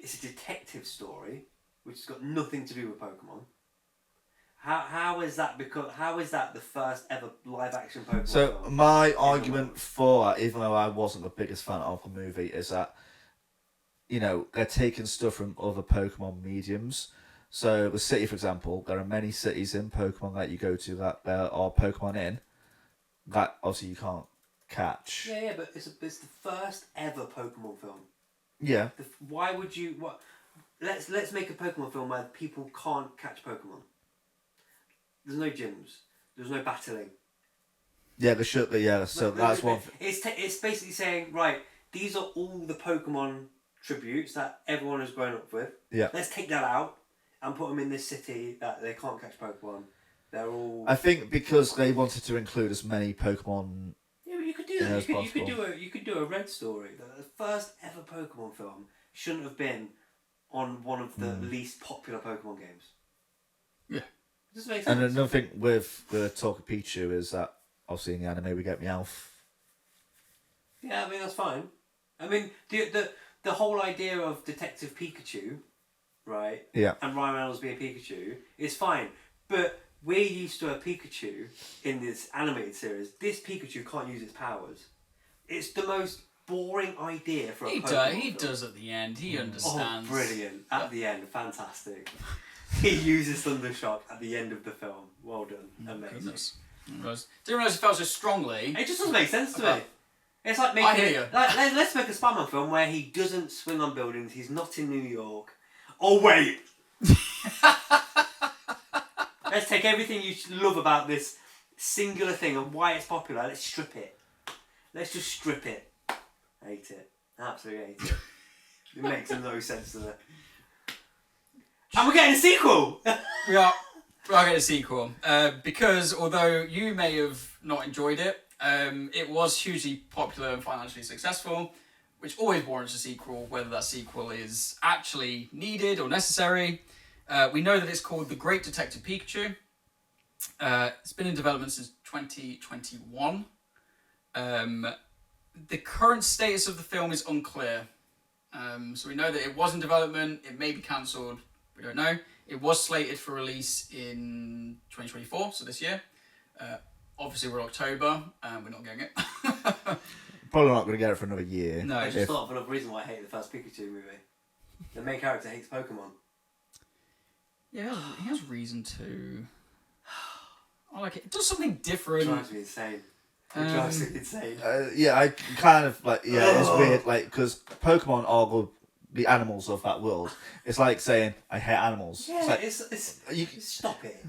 It's a detective story, which has got nothing to do with Pokemon. How is that the first ever live action Pokemon So film? my argument for that, even though I wasn't the biggest fan of the movie, is that, you know, they're taking stuff from other Pokemon mediums. So the city, for example, there are many cities in Pokemon that you go to that there are Pokemon in that obviously you can't catch. Yeah, but it's the first ever Pokemon film. Yeah. Why would you? What? Let's make a Pokemon film where people can't catch Pokemon. There's no gyms. There's no battling. Yeah, there should be. Yeah, so that's one. It's basically saying, right, these are all the Pokemon tributes that everyone has grown up with. Yeah. Let's take that out and put them in this city that they can't catch Pokemon. They're all. I think because they wanted to include as many Pokemon. Yeah, but you could do that. as You could do a Red story. The first ever Pokemon film shouldn't have been on one of the least popular Pokemon games. Yeah. It doesn't make sense. And another thing with the talk of Pichu is that obviously in the anime we get Meowth. Yeah, I mean that's fine. I mean the whole idea of Detective Pikachu, right? Yeah. And Ryan Reynolds being Pikachu is fine, but we're used to a Pikachu in this animated series. This Pikachu can't use its powers. It's the most boring idea for a Pokemon He film. does at the end. He understands. Oh, brilliant! At the end, fantastic. He uses Thundershock at the end of the film. Well done, amazing. Goodness. Didn't realise it felt so strongly. It just doesn't make sense to me. Okay. It's like I hear making you. let's make a Spider-Man film where he doesn't swing on buildings. He's not in New York. Oh wait. Let's take everything you love about this singular thing and why it's popular. Let's strip it. Let's just strip it. Hate it. Absolutely hate it. It makes no sense to me. And we're getting a sequel! We are getting a sequel. Because although you may have not enjoyed it, it was hugely popular and financially successful, which always warrants a sequel, whether that sequel is actually needed or necessary. We know that it's called The Great Detective Pikachu. It's been in development since 2021. The current status of the film is unclear. So we know that it was in development. It may be cancelled. We don't know. It was slated for release in 2024, so this year. Obviously, we're October, and we're not getting it. Probably not going to get it for another year. No. I just thought of another reason why I hate the first Pikachu movie. The main character hates Pokemon. Yeah, he has reason to. I like it. It does something different. It drives me insane. It drives me insane. Yeah, I kind of like. Yeah, it's weird. Like because Pokemon are the animals of that world. It's like saying I hate animals. Yeah, like, it's you, stop it.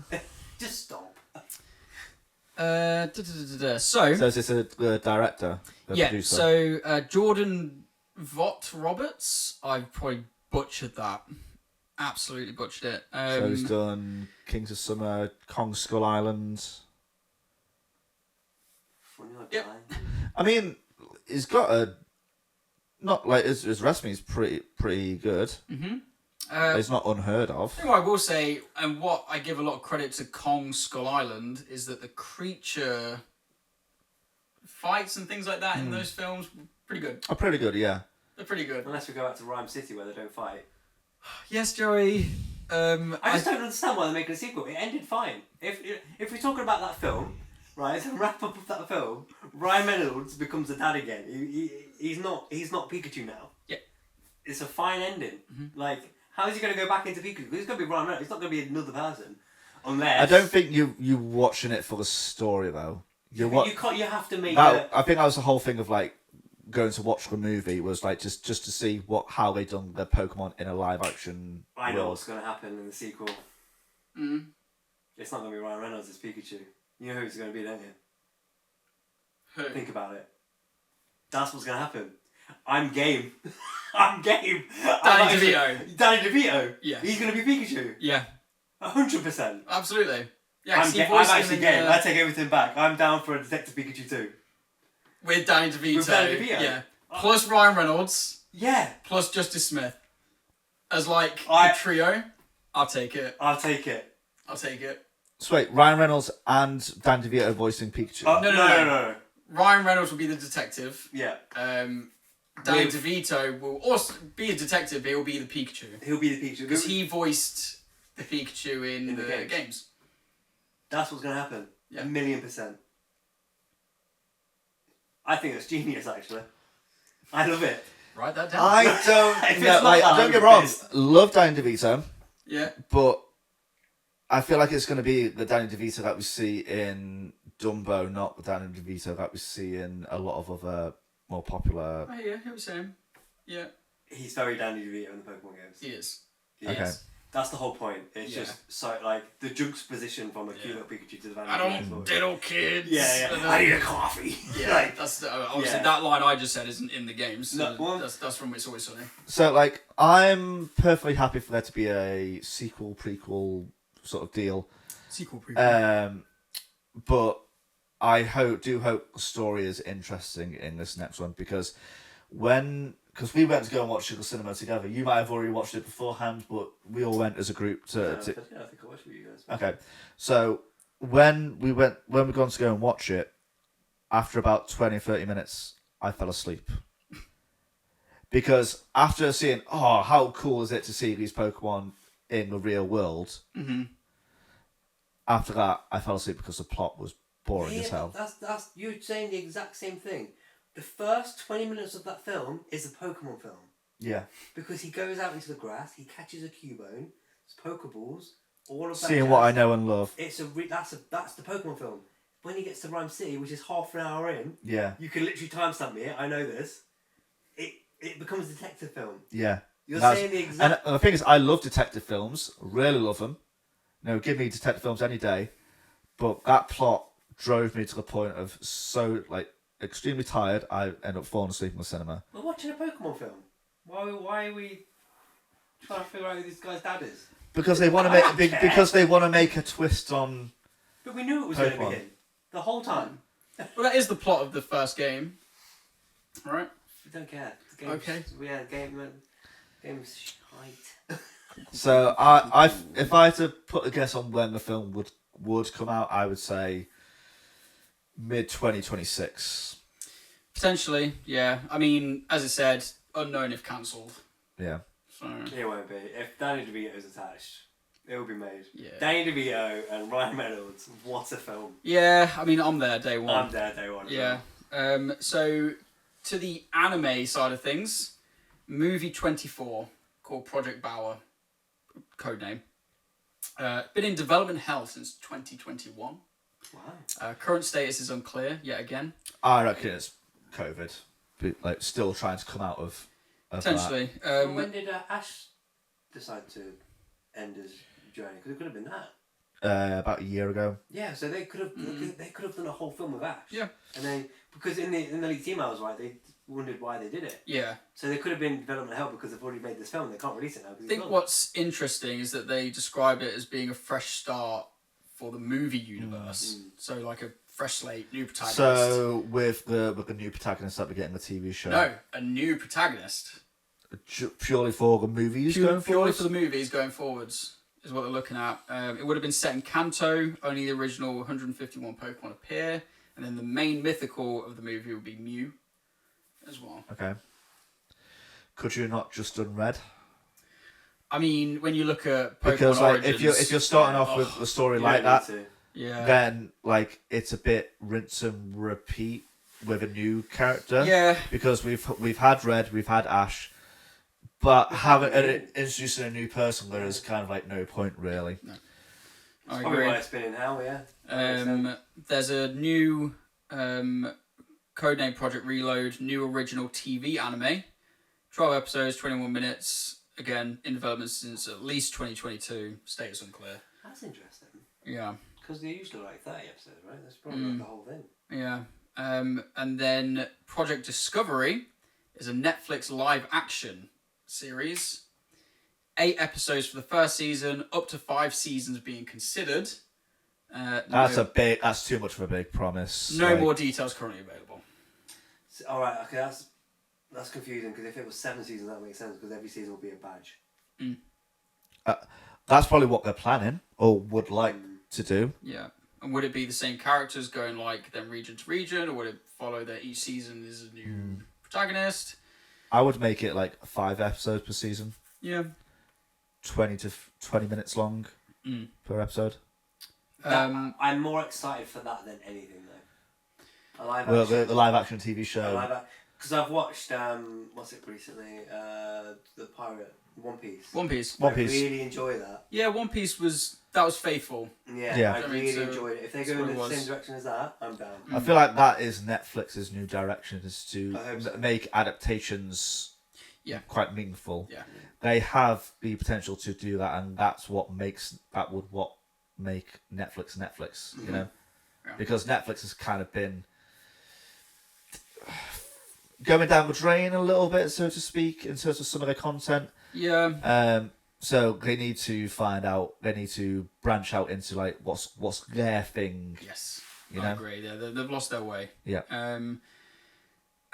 Just stop. So is this a director? A Yeah. producer? So Jordan Vogt Roberts. I probably butchered that. Absolutely butchered it. So he's done Kings of Summer, Kong Skull Island. Funny or Yep. dying. I mean, he's got a not like his resume is pretty good. It's not unheard of. thing I will say, and what I give a lot of credit to Kong Skull Island, is that the creature fights and things like that in those films were pretty good. Oh, pretty good, yeah. They're pretty good. Unless we go back to Rhyme City where they don't fight. Yes, Joey. I just don't understand why they're making a sequel. It ended fine. If we're talking about that film, right, as a wrap up of that film, Ryan Reynolds becomes a dad again. He's not Pikachu now. Yeah. It's a fine ending. Like, how is he going to go back into Pikachu? He's going to be Ryan Reynolds. He's not going to be another person, unless. I don't think you watching it for the story though. You can't. You have to make. I think that was the whole thing of like going to watch the movie was like just to see how they done their Pokemon in a live action I know world. what's going to happen in the sequel. Mm. It's not going to be Ryan Reynolds as Pikachu. You know who it's going to be, don't you? Who? Think about it. That's what's going to happen. I'm game. I'm game. Danny DeVito. Danny DeVito. Yeah. He's going to be Pikachu. Yeah, 100%. absolutely. Yeah, 'cause I'm, he I'm voiced him actually in, game. I take everything back. I'm down for a Detective Pikachu too. with Danny DeVito. With Danny DeVito? Yeah. Plus Ryan Reynolds. Yeah. Plus Justice Smith. As like I- a trio. I'll take it. I'll take it. I'll take it. So wait, Ryan Reynolds and Dan DeVito voicing Pikachu. No. Ryan Reynolds will be the detective. Yeah. Danny DeVito will also be a detective, but he'll be the Pikachu. He'll be the Pikachu. Because he voiced the Pikachu in the games. That's what's going to happen. Yeah. 1,000,000%. I think it's genius, actually. I love it. Write that down. I don't. If it's no, not like, that, don't I'm get wrong. pissed. Love Danny DeVito, Yeah. but I feel like it's going to be the Danny DeVito that we see in Dumbo, not the Danny DeVito that we see in a lot of other more popular. Oh, yeah, he was saying. Yeah. He's very Danny DeVito in the Pokemon games. He is. He Okay. is. That's the whole point. It's Yeah. just so like the juxtaposition from a cute little Pikachu to the Danny I DeVito. don't diddle kids. Yeah. And, I need a coffee. Yeah, Like, that's obviously yeah. that line I just said isn't in the games. So No, well- that's from It's Always Sunny. So, like, I'm perfectly happy for there to be a sequel, prequel sort of deal. Sequel prequel. But I do hope the story is interesting in this next one because we went to go and watch it at the cinema together. You might have already watched it beforehand, but we all went as a group yeah, I to think I watched it with you guys. okay. So when we gone to go and watch it, after about 20-30 minutes, I fell asleep. Because after seeing, how cool is it to see these Pokemon in the real world? Mm-hmm. After that, I fell asleep because the plot was boring Yeah, as hell. that's you're saying the exact same thing. The first 20 minutes of that film is a Pokemon film Yeah. because he goes out into the grass, he catches a Cubone, it's Pokeballs, all of that. Seeing jazz. what I know and love. It's that's the Pokemon film. When he gets to Rhyme City, which is half an hour in, Yeah. you can literally timestamp me. I know this. It becomes a detective film. Yeah. You're That's- saying the exact. And the thing is, I love detective films. Really love them. Give me detective films any day. But that plot drove me to the point of extremely tired. I end up falling asleep in the cinema. We're watching a Pokemon film. Why are we trying to figure out who this guy's dad is? Because they want to I don't make care. because they want to make a twist on. But we knew it was going to be Pokemon. him the whole time. Well, that is the plot of the first game. Right? We don't care. The game's, Okay. Game's shite. So if I had to put a guess on when the film would come out, I would say mid 2026. Potentially, yeah. I mean, as I said, unknown if cancelled. Yeah. So It won't be. If Danny DeVito is attached, it will be made. yeah. Danny DeVito and Ryan Reynolds, what a film. Yeah, I mean, I'm there day one. I'm there day one. as Yeah. well. So to the anime side of things, movie 24 called Project Bauer, codename. Been in development hell since 2021. Wow. Current status is unclear yet again. I reckon it's COVID. Like, still trying to come out of that. Potentially. When did Ash decide to end his journey? Because it could have been that. About a year ago. Yeah, so they could have done a whole film with Ash. Yeah. And then because in the leaked emails, right, they wondered why they did it. Yeah. So they could have been development hell because they've already made this film. They can't release it now. I think what's interesting is that they describe it as being a fresh start for the movie universe. So like a fresh slate, new protagonist. So with the new protagonist that we're getting the TV show. No, a new protagonist. Purely for the movies going Purely forward. for the movies going forwards is what they're looking at. It would have been set in Kanto. Only the original 151 Pokemon appear, and then the main mythical of the movie would be Mew, as well. Okay. Could you not just done Red? I mean, when you look at Pokemon Because like Origins, if you're starting off with a story You like don't that, need to. yeah, then like it's a bit rinse and repeat with a new character. yeah, Because we've had Red, we've had Ash, but having Yeah. introducing a new person there is kind of like no point really. I Probably agree. why it's been in hell, yeah. There's a new codename Project Reload, new original TV anime, 12 episodes, 21 minutes. Again, in development since at least 2022. Status unclear. That's interesting. Yeah, Because they usually like 30 episodes, right? That's probably like the whole thing. yeah. And then Project Discovery is a Netflix live action series. 8 episodes for the first season, up to 5 seasons being considered. That's too much of a big promise. No like, more details currently available. So, all right, okay, that's confusing because if it was 7 seasons, that makes sense because every season will be a badge. That's probably what they're planning or would like to do. Yeah. And would it be the same characters going like then region to region, or would it follow that each season is a new protagonist? I would make it like 5 episodes per season, Yeah. 20 to 20 minutes long per episode. I'm more excited for that than anything, though. A live Well, action. the live action TV show. Because I've watched, what's it recently? The Pirate, One Piece. One Piece. One I Piece. really enjoy that. Yeah, One Piece was faithful. Yeah, Yeah. I I mean, really so enjoyed it. If they that's go what in it the was. same direction as that, I'm down. I feel like that is Netflix's new direction, is to I hope so. make adaptations quite meaningful. Yeah. They have the potential to do that, and that's what make Netflix Netflix, you know? Yeah. Because Netflix has kind of been going down the drain a little bit, so to speak, in terms of some of their content. Yeah. So they need to find out. They need to branch out into like what's their thing. Yes. You I know? agree. They've lost their way. Yeah.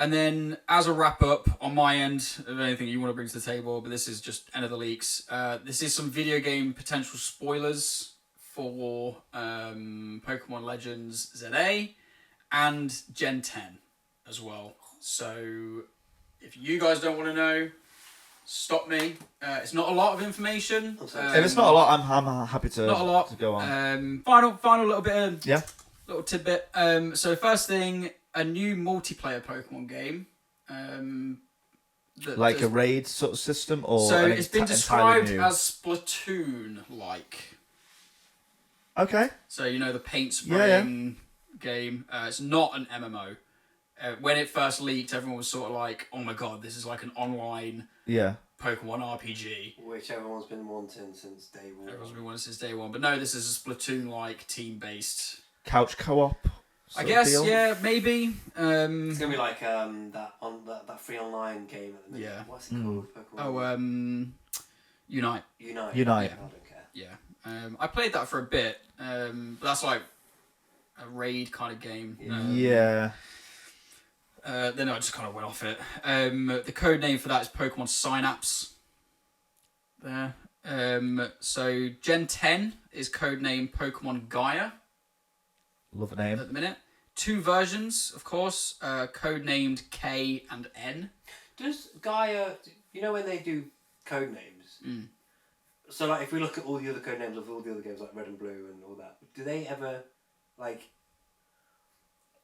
And then as a wrap up on my end of anything you want to bring to the table, but this is just end of the leaks. This is some video game potential spoilers for Pokemon Legends ZA and Gen 10 as well. So if you guys don't want to know, stop me. It's not a lot of information. If it's not a lot, I'm happy to Not a lot. to go on. Final little bit of Yeah. little tidbit. So first thing, a new multiplayer Pokemon game. Like a raid sort of system, or So an it's been entirely described new? as Splatoon-like. Okay. So you know the paint Yeah, yeah. spraying game. It's not an MMO. When it first leaked, everyone was sort of like, "Oh my god, this is like an online Yeah. Pokemon RPG." Which everyone's been wanting since day one. Everyone's been wanting since day one, but no, this is a Splatoon-like team-based. Couch co-op. I sort of guess, deal? yeah, maybe. It's gonna be like that free online game at the minute. Yeah. What's it called? Pokemon Unite. Unite. Unite. I don't care. Yeah. I played that for a bit. But that's like a raid kind of game. Yeah. Then I just kind of went off it. The code name for that is Pokemon Synapse. There. So Gen 10 is codename Pokemon Gaia Love a name. at the minute. 2 versions, of course, codenamed K and N. Does Gaia, you know when they do code names? So like if we look at all the other code names of all the other games like Red and Blue and all that, do they ever like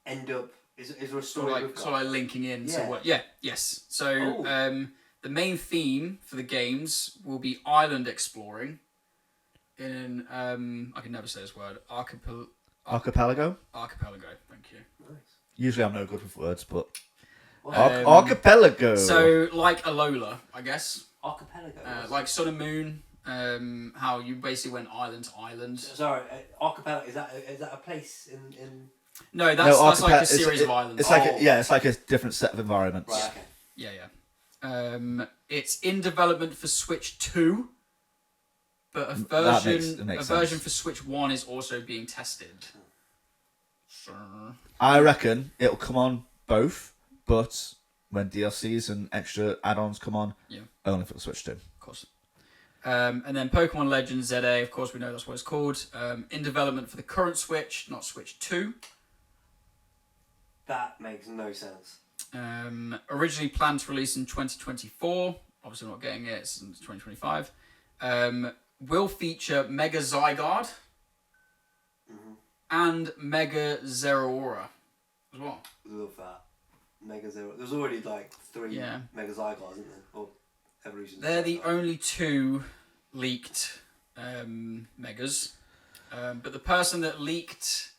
end up? Is there a story with Sort of like linking in to Yeah. what? Yeah, yes. So the main theme for the games will be island exploring. In I can never say this word. Archipelago. Archipelago. Thank you. Nice. Usually I'm no good with words, but Well, archipelago. So like Alola, I guess. archipelago. Like Sun and Moon. How you basically went island to island. Sorry, archipelago is that a place in? No, that's like a series of islands. It's like it's like a different set of environments. Right. Okay. Yeah. It's in development for Switch 2, but a That version makes version sense. for Switch 1 is also being tested. So, I reckon it'll come on both, but when DLCs and extra add-ons come on, only for the Switch 2. of course. And then Pokemon Legends ZA, of course, we know that's what it's called. In development for the current Switch, not Switch 2. That makes no sense. Originally planned to release in 2024. Obviously, not getting it since 2025. Will feature Mega Zygarde and Mega Zeraora as well. Love that. Mega Zero. There's already like 3 Yeah. Mega Zygardes, isn't there? Or evolutions. They're the only 2 leaked Megas. But the person that leaked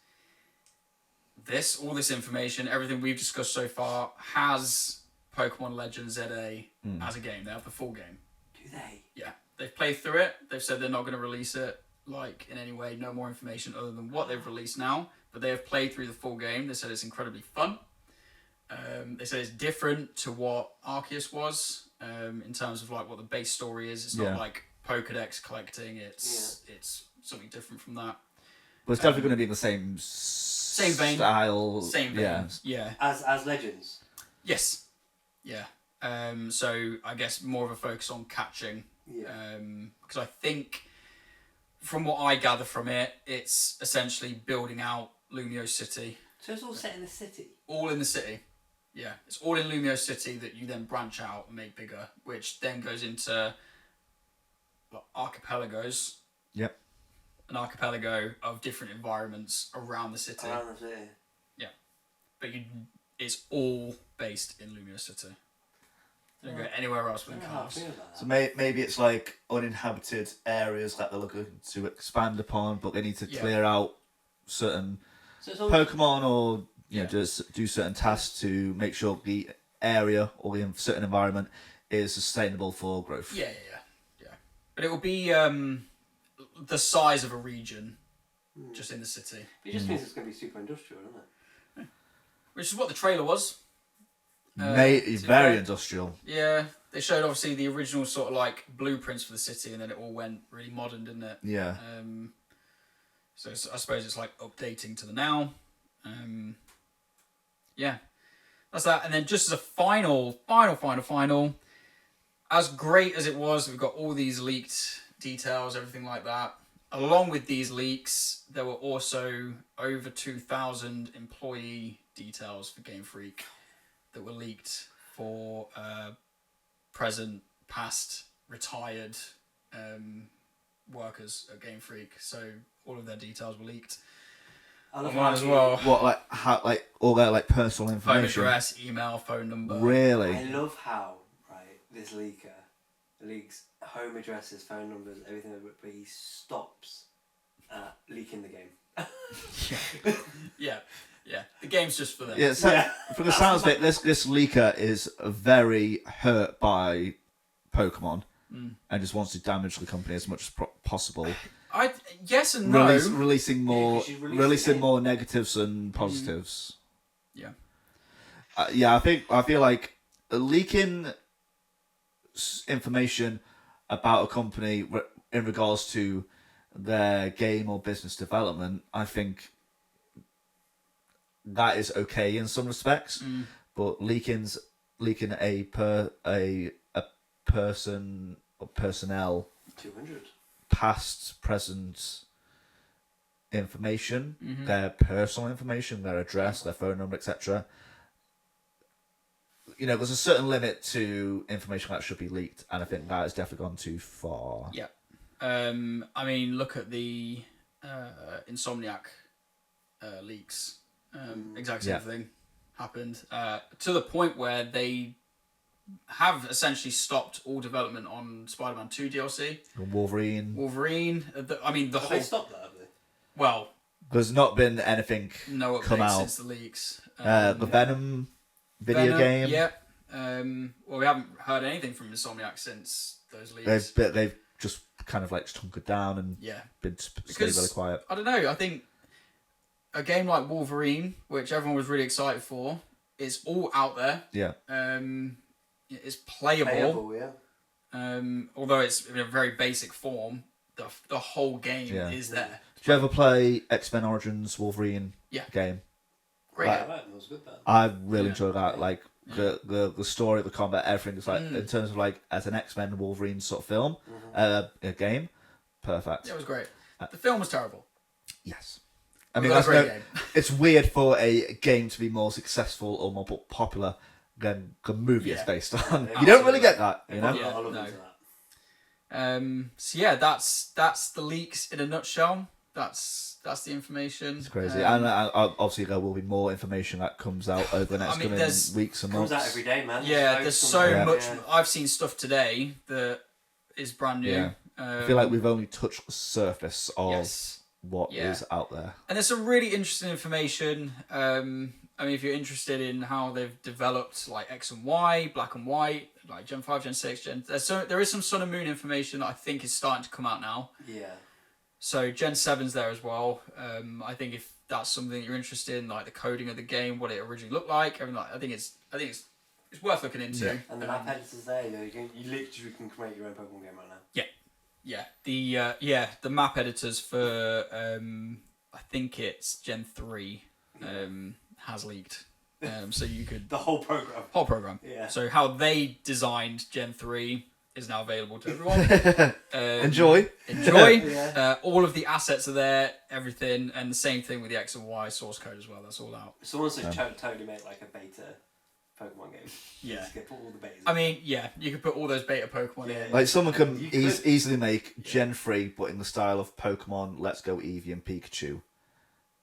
all this information, everything we've discussed so far, has Pokemon Legends ZA as a game. They have the full game. Do they? Yeah. They've played through it. They've said they're not going to release it like in any way, no more information other than what they've released now. But they have played through the full game. They said it's incredibly fun. They said it's different to what Arceus was in terms of like what the base story is. It's not like Pokedex collecting. It's something different from that. But it's definitely going to be the same vein. style. Same vein. Yeah. As Legends. Yes. Yeah. So I guess more of a focus on catching. Yeah. Because I think from what I gather from it, it's essentially building out Lumio City. So it's all set in the city. All in the city. Yeah. It's all in Lumio City that you then branch out and make bigger, which then goes into archipelagos. Yep. An archipelago of different environments around the city. Around the city. Yeah. But it's all based in Lumio City. You don't go anywhere else with cars. So maybe it's like uninhabited areas that they're looking to expand upon, but they need to clear out certain Pokemon or just do certain tasks to make sure the area or the certain environment is sustainable for growth. Yeah. But it will be the size of a region just in the city. It just means it's going to be super industrial, isn't it? Which is what the trailer was. Very industrial. Yeah, they showed obviously the original sort of like blueprints for the city, and then it all went really modern, didn't it? Yeah. So I suppose it's like updating to the now. Yeah, that's that. And then just as a final, as great as it was, we've got all these leaked details, everything like that. Along with these leaks, there were also over 2,000 employee details for Game Freak that were leaked for present, past, retired workers at Game Freak. So all of their details were leaked. Online as well. What all their personal Phone information? address, email, phone number. Really? I love how this leaker leaks home addresses, phone numbers, everything, but he stops at leaking the game. Yeah. The game's just for them. Yeah. From the sounds of it, this leaker is very hurt by Pokemon and just wants to damage the company as much as possible. Yes and no. Releasing more, releasing more negatives than positives. Yeah. I feel like leaking information about a company in regards to their game or business development, I think that is okay in some respects, but leaking a person or personnel 200. past, present, information, Mm-hmm. their personal information, their address, their phone number, etc. You know, there's a certain limit to information that should be leaked, and I think that has definitely gone too far. Yeah. I mean, look at the Insomniac leaks. Exact same thing happened to the point where they have essentially stopped all development on Spider-Man 2 DLC. Wolverine. The Have whole... they stopped that, have they? Well, There's not been anything no come updates out. since the leaks. The Venom video game. Yeah. Well, we haven't heard anything from Insomniac since those leaks. They've just kind of like hunkered down and Yeah. been stayed Because- really quiet. I don't know. I think a game like Wolverine, which everyone was really excited for, is all out there. Yeah. It's playable. Playable, yeah. Although it's in a very basic form, the whole game Yeah. is there. Did you ever play X-Men Origins Wolverine Yeah. game? Great. Yeah, that was good, that. I really Yeah. enjoyed that. Like the story, the combat, everything. It's like Mm. in terms of like as an X-Men Wolverine sort of film, a game, perfect. Yeah, it was great. The film was terrible. Yes. I It mean, was a that's great game. it's weird for a game to be more successful or more popular than the movie it's Yeah. based on. Yeah, You don't really absolutely. get that, you know. Put a Yeah, lot of no. into that. So yeah, that's the leaks in a nutshell. That's the information. It's crazy, Um, and obviously there will be more information that comes out over the next I mean, coming there's- weeks and Comes months. out every day, man. Yeah, there's so Yeah. much. Yeah. I've seen stuff today that is brand new. Yeah. I feel like we've only touched the surface of Yes. what is Yeah. out there. And there's some really interesting information. I mean, if you're interested in how they've developed like X and Y, Black and White, like Gen 5, Gen 6, there is some Sun and Moon information that I think is starting to come out now. Yeah. So Gen 7's there as well. I think if that's something that you're interested in, like the coding of the game, what it originally looked like, everything I think it's worth looking into. Yeah. And the map editors there, you literally can create your own Pokemon game right now. Yeah, the map editors for I think it's Gen 3 has leaked. So you could The whole program. whole program. Yeah. So how they designed Gen 3 is now available to everyone. Enjoy. Enjoy. Yeah. All of the assets are there, everything, and the same thing with the X and Y source code as well. That's all out. Someone should totally make like a beta Pokemon game. Yeah. Just get put all the betas. I mean, yeah, you could put all those beta Pokemon in. Like someone can You could- easily make Gen 3, but in the style of Pokemon Let's Go Eevee and Pikachu.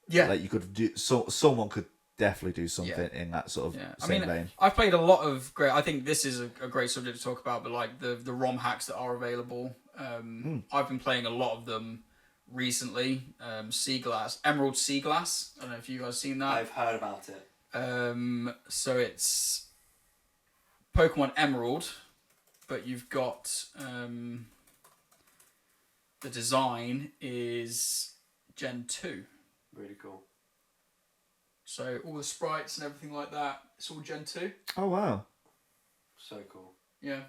Yeah. Like you could do. Someone could definitely do something in that sort of Yeah, I same mean, vein. I've played a lot of great. I think this is a great subject to talk about, but like the ROM hacks that are available, I've been playing a lot of them recently. Seaglass, Emerald Seaglass. I don't know if you guys seen that. I've heard about it. So it's Pokemon Emerald, but you've got the design is Gen 2. Really cool. So all the sprites and everything like that, it's all Gen 2. Oh wow! So cool. Yeah,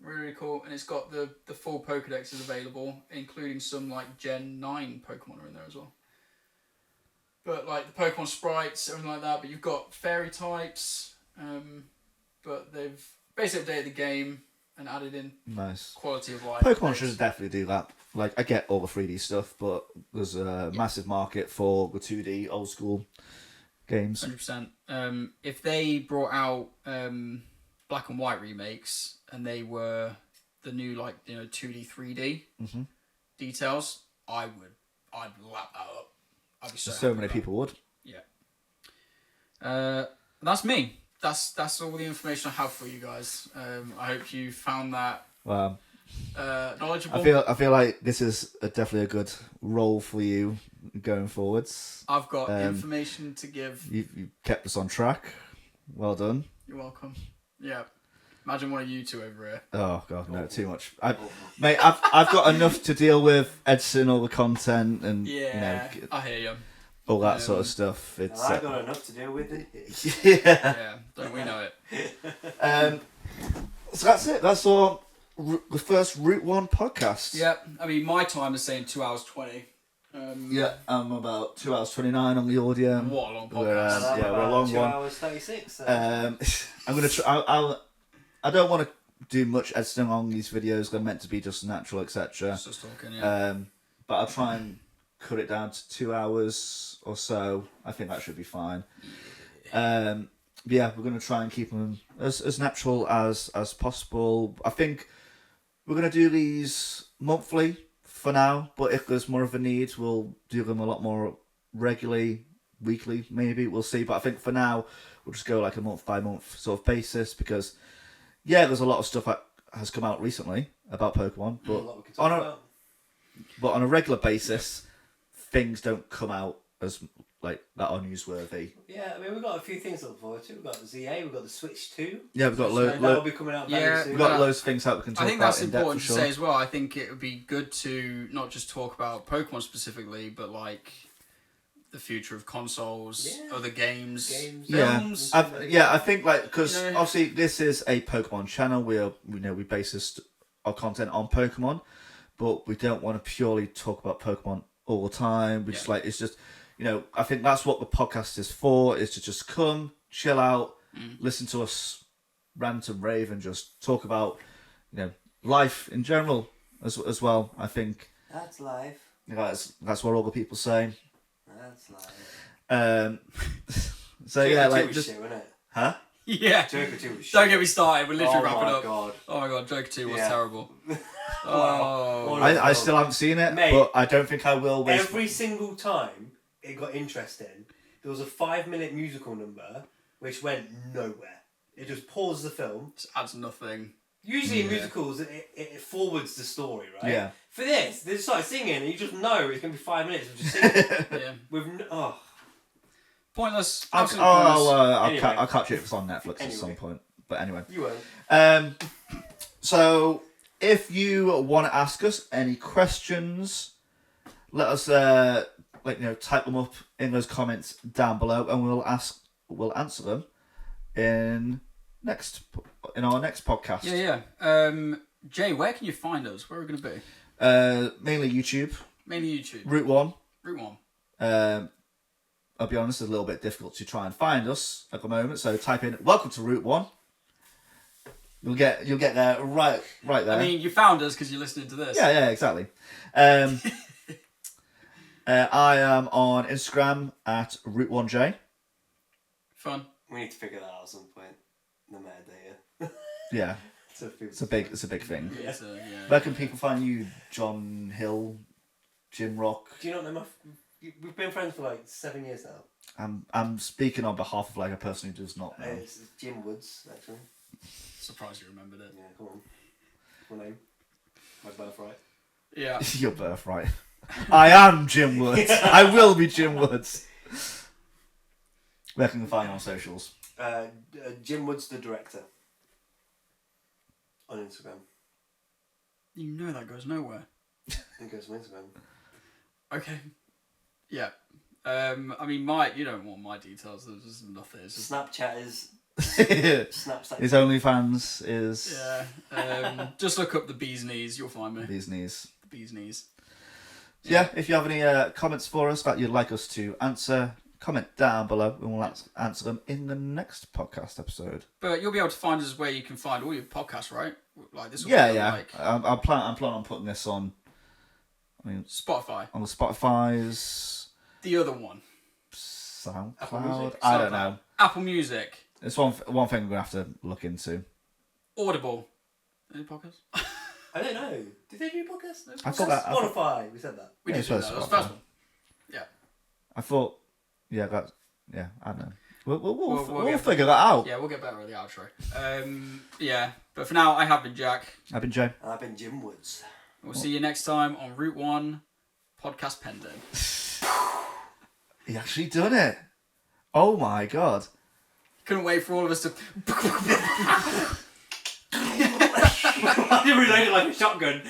really, really cool. And it's got the full Pokedex is available, including some like Gen 9 Pokemon are in there as well. But like the Pokemon sprites, everything like that. But you've got fairy types. But they've basically updated the game and added in Nice. quality of life. Pokemon updates. should definitely do that. Like I get all the 3D stuff, but there's a massive market for the 2D old school games. 100%. If they brought out Black and White remakes and they were the new 2D 3D details, I'd lap that up. I'd be so happy So many with that. people would. Yeah. That's me. That's all the information I have for you guys. I hope you found that knowledgeable. I feel like this is definitely a good role for you going forwards. I've got information to give. You kept us on track. Well done. You're welcome. Yeah. Imagine one of you two over here. Oh god, no, too much. Mate, I've got enough to deal with editing all the content and Yeah, I hear you. all that sort of stuff. And It's I've got enough to deal with it. yeah. Yeah, don't we know it? So that's it. That's all. The first Route 1 podcast. Yeah, I mean, my time is saying 2 hours 20. Yeah, I'm about 2 hours 29 on the audio. What a long We're, podcast. yeah, we're a long 2 one. hours 36. So. I'm gonna try. I don't want to do much editing on these videos. They're meant to be just natural, etc. Just talking, yeah. But I'll try and cut it down to 2 hours or so. I think that should be fine. Yeah, we're going to try and keep them as natural as possible. I think we're going to do these monthly for now, but if there's more of a need, we'll do them a lot more regularly, weekly maybe. We'll see. But I think for now, we'll just go like a month by month sort of basis because, yeah, there's a lot of stuff that has come out recently about Pokemon, but on a regular basis, things don't come out as like that are newsworthy. Yeah, I mean, we've got a few things to look forward to. We've got the ZA, we've got the Switch 2. Yeah, we've got that'll be coming out very soon. We've got loads of things out we can talk about. I think that's in depth important for to sure. say as well. I think it would be good to not just talk about Pokemon specifically, but like the future of consoles, other games, films. I think like because You know, obviously this is a Pokemon channel. We base our content on Pokemon, but we don't want to purely talk about Pokemon all the time. We just like it's just I think that's what the podcast is for. Is to just come, chill out, listen to us rant and rave, and just talk about life in general as well. I think that's life. That's what all the people say. That's life. So Joker yeah, 2 like was just shit, wasn't it? Yeah. Joker 2 was shit. Don't get me started. We're literally wrapping up. God. Oh my god, Joker 2 was Yeah. terrible. Wow. I still haven't seen it, Mate, but I don't think I will. Every single time it got interesting, there was a 5-minute musical number which went nowhere. It just paused the film. Just adds nothing. Usually in musicals, it forwards the story, right? Yeah. For this, they started singing, and you just know it's going to be 5 minutes of just singing. Yeah. Pointless. I'll Absolutely pointless. Anyway. I'll catch it if it's on Netflix at some point. But anyway. You won't. So if you want to ask us any questions, let us type them up in those comments down below, and we'll answer them in our next podcast. Yeah. Jay, where can you find us? Where are we going to be? Mainly YouTube. Mainly YouTube. Route 1. Route 1. I'll be honest, it's a little bit difficult to try and find us at the moment. So type in "Welcome to Route 1." You'll get there right there. I mean, you found us because you're listening to this. Yeah, exactly. I am on Instagram at Route1J. Fun. We need to figure that out at some point. The metadata. Yeah, So if people- it's a big thing. Yeah. Where can people find you, John Hill, Jim Rock? Do you not know we've been friends for like 7 years now. I'm speaking on behalf of like a person who does not know. It's Jim Woods, actually. Surprised you remembered it. Yeah, come on. My name. My birthright. Yeah. Your birthright. I am Jim Woods. I will be Jim Woods. Where can we find you on socials? Jim Woods, the director. On Instagram. You know that goes nowhere. It goes on Instagram. Okay. Yeah. I mean, you don't want my details. There's just nothing. It's just... Snapchat is... His OnlyFans is... Yeah. Just look up the bee's knees. You'll find me. Bee's knees. The bee's knees. Yeah, if you have any comments for us that you'd like us to answer, comment down below and we'll answer them in the next podcast episode. But you'll be able to find us where you can find all your podcasts, right? Like this. Yeah. I'm planning on putting this on. I mean, Spotify. on the Spotify's, The other one. SoundCloud. I don't know. Apple Music. It's one thing we're gonna have to look into. Audible. Any podcasts? I don't know. Did they do podcasts? I thought that. Spotify. We said that. We Yeah, did do it's that. That was Spotify. the first one. Yeah. I thought. Yeah, that. Yeah, I don't know. We'll get figure that out. Yeah, we'll get better at the outro. Yeah, but for now, I have been Jack. I've been Jay. And I've been Jim Woods. We'll see you next time on Route 1 Podcast Pending. He actually done it. Oh my god. Couldn't wait for all of us to. I didn't reload it like a shotgun.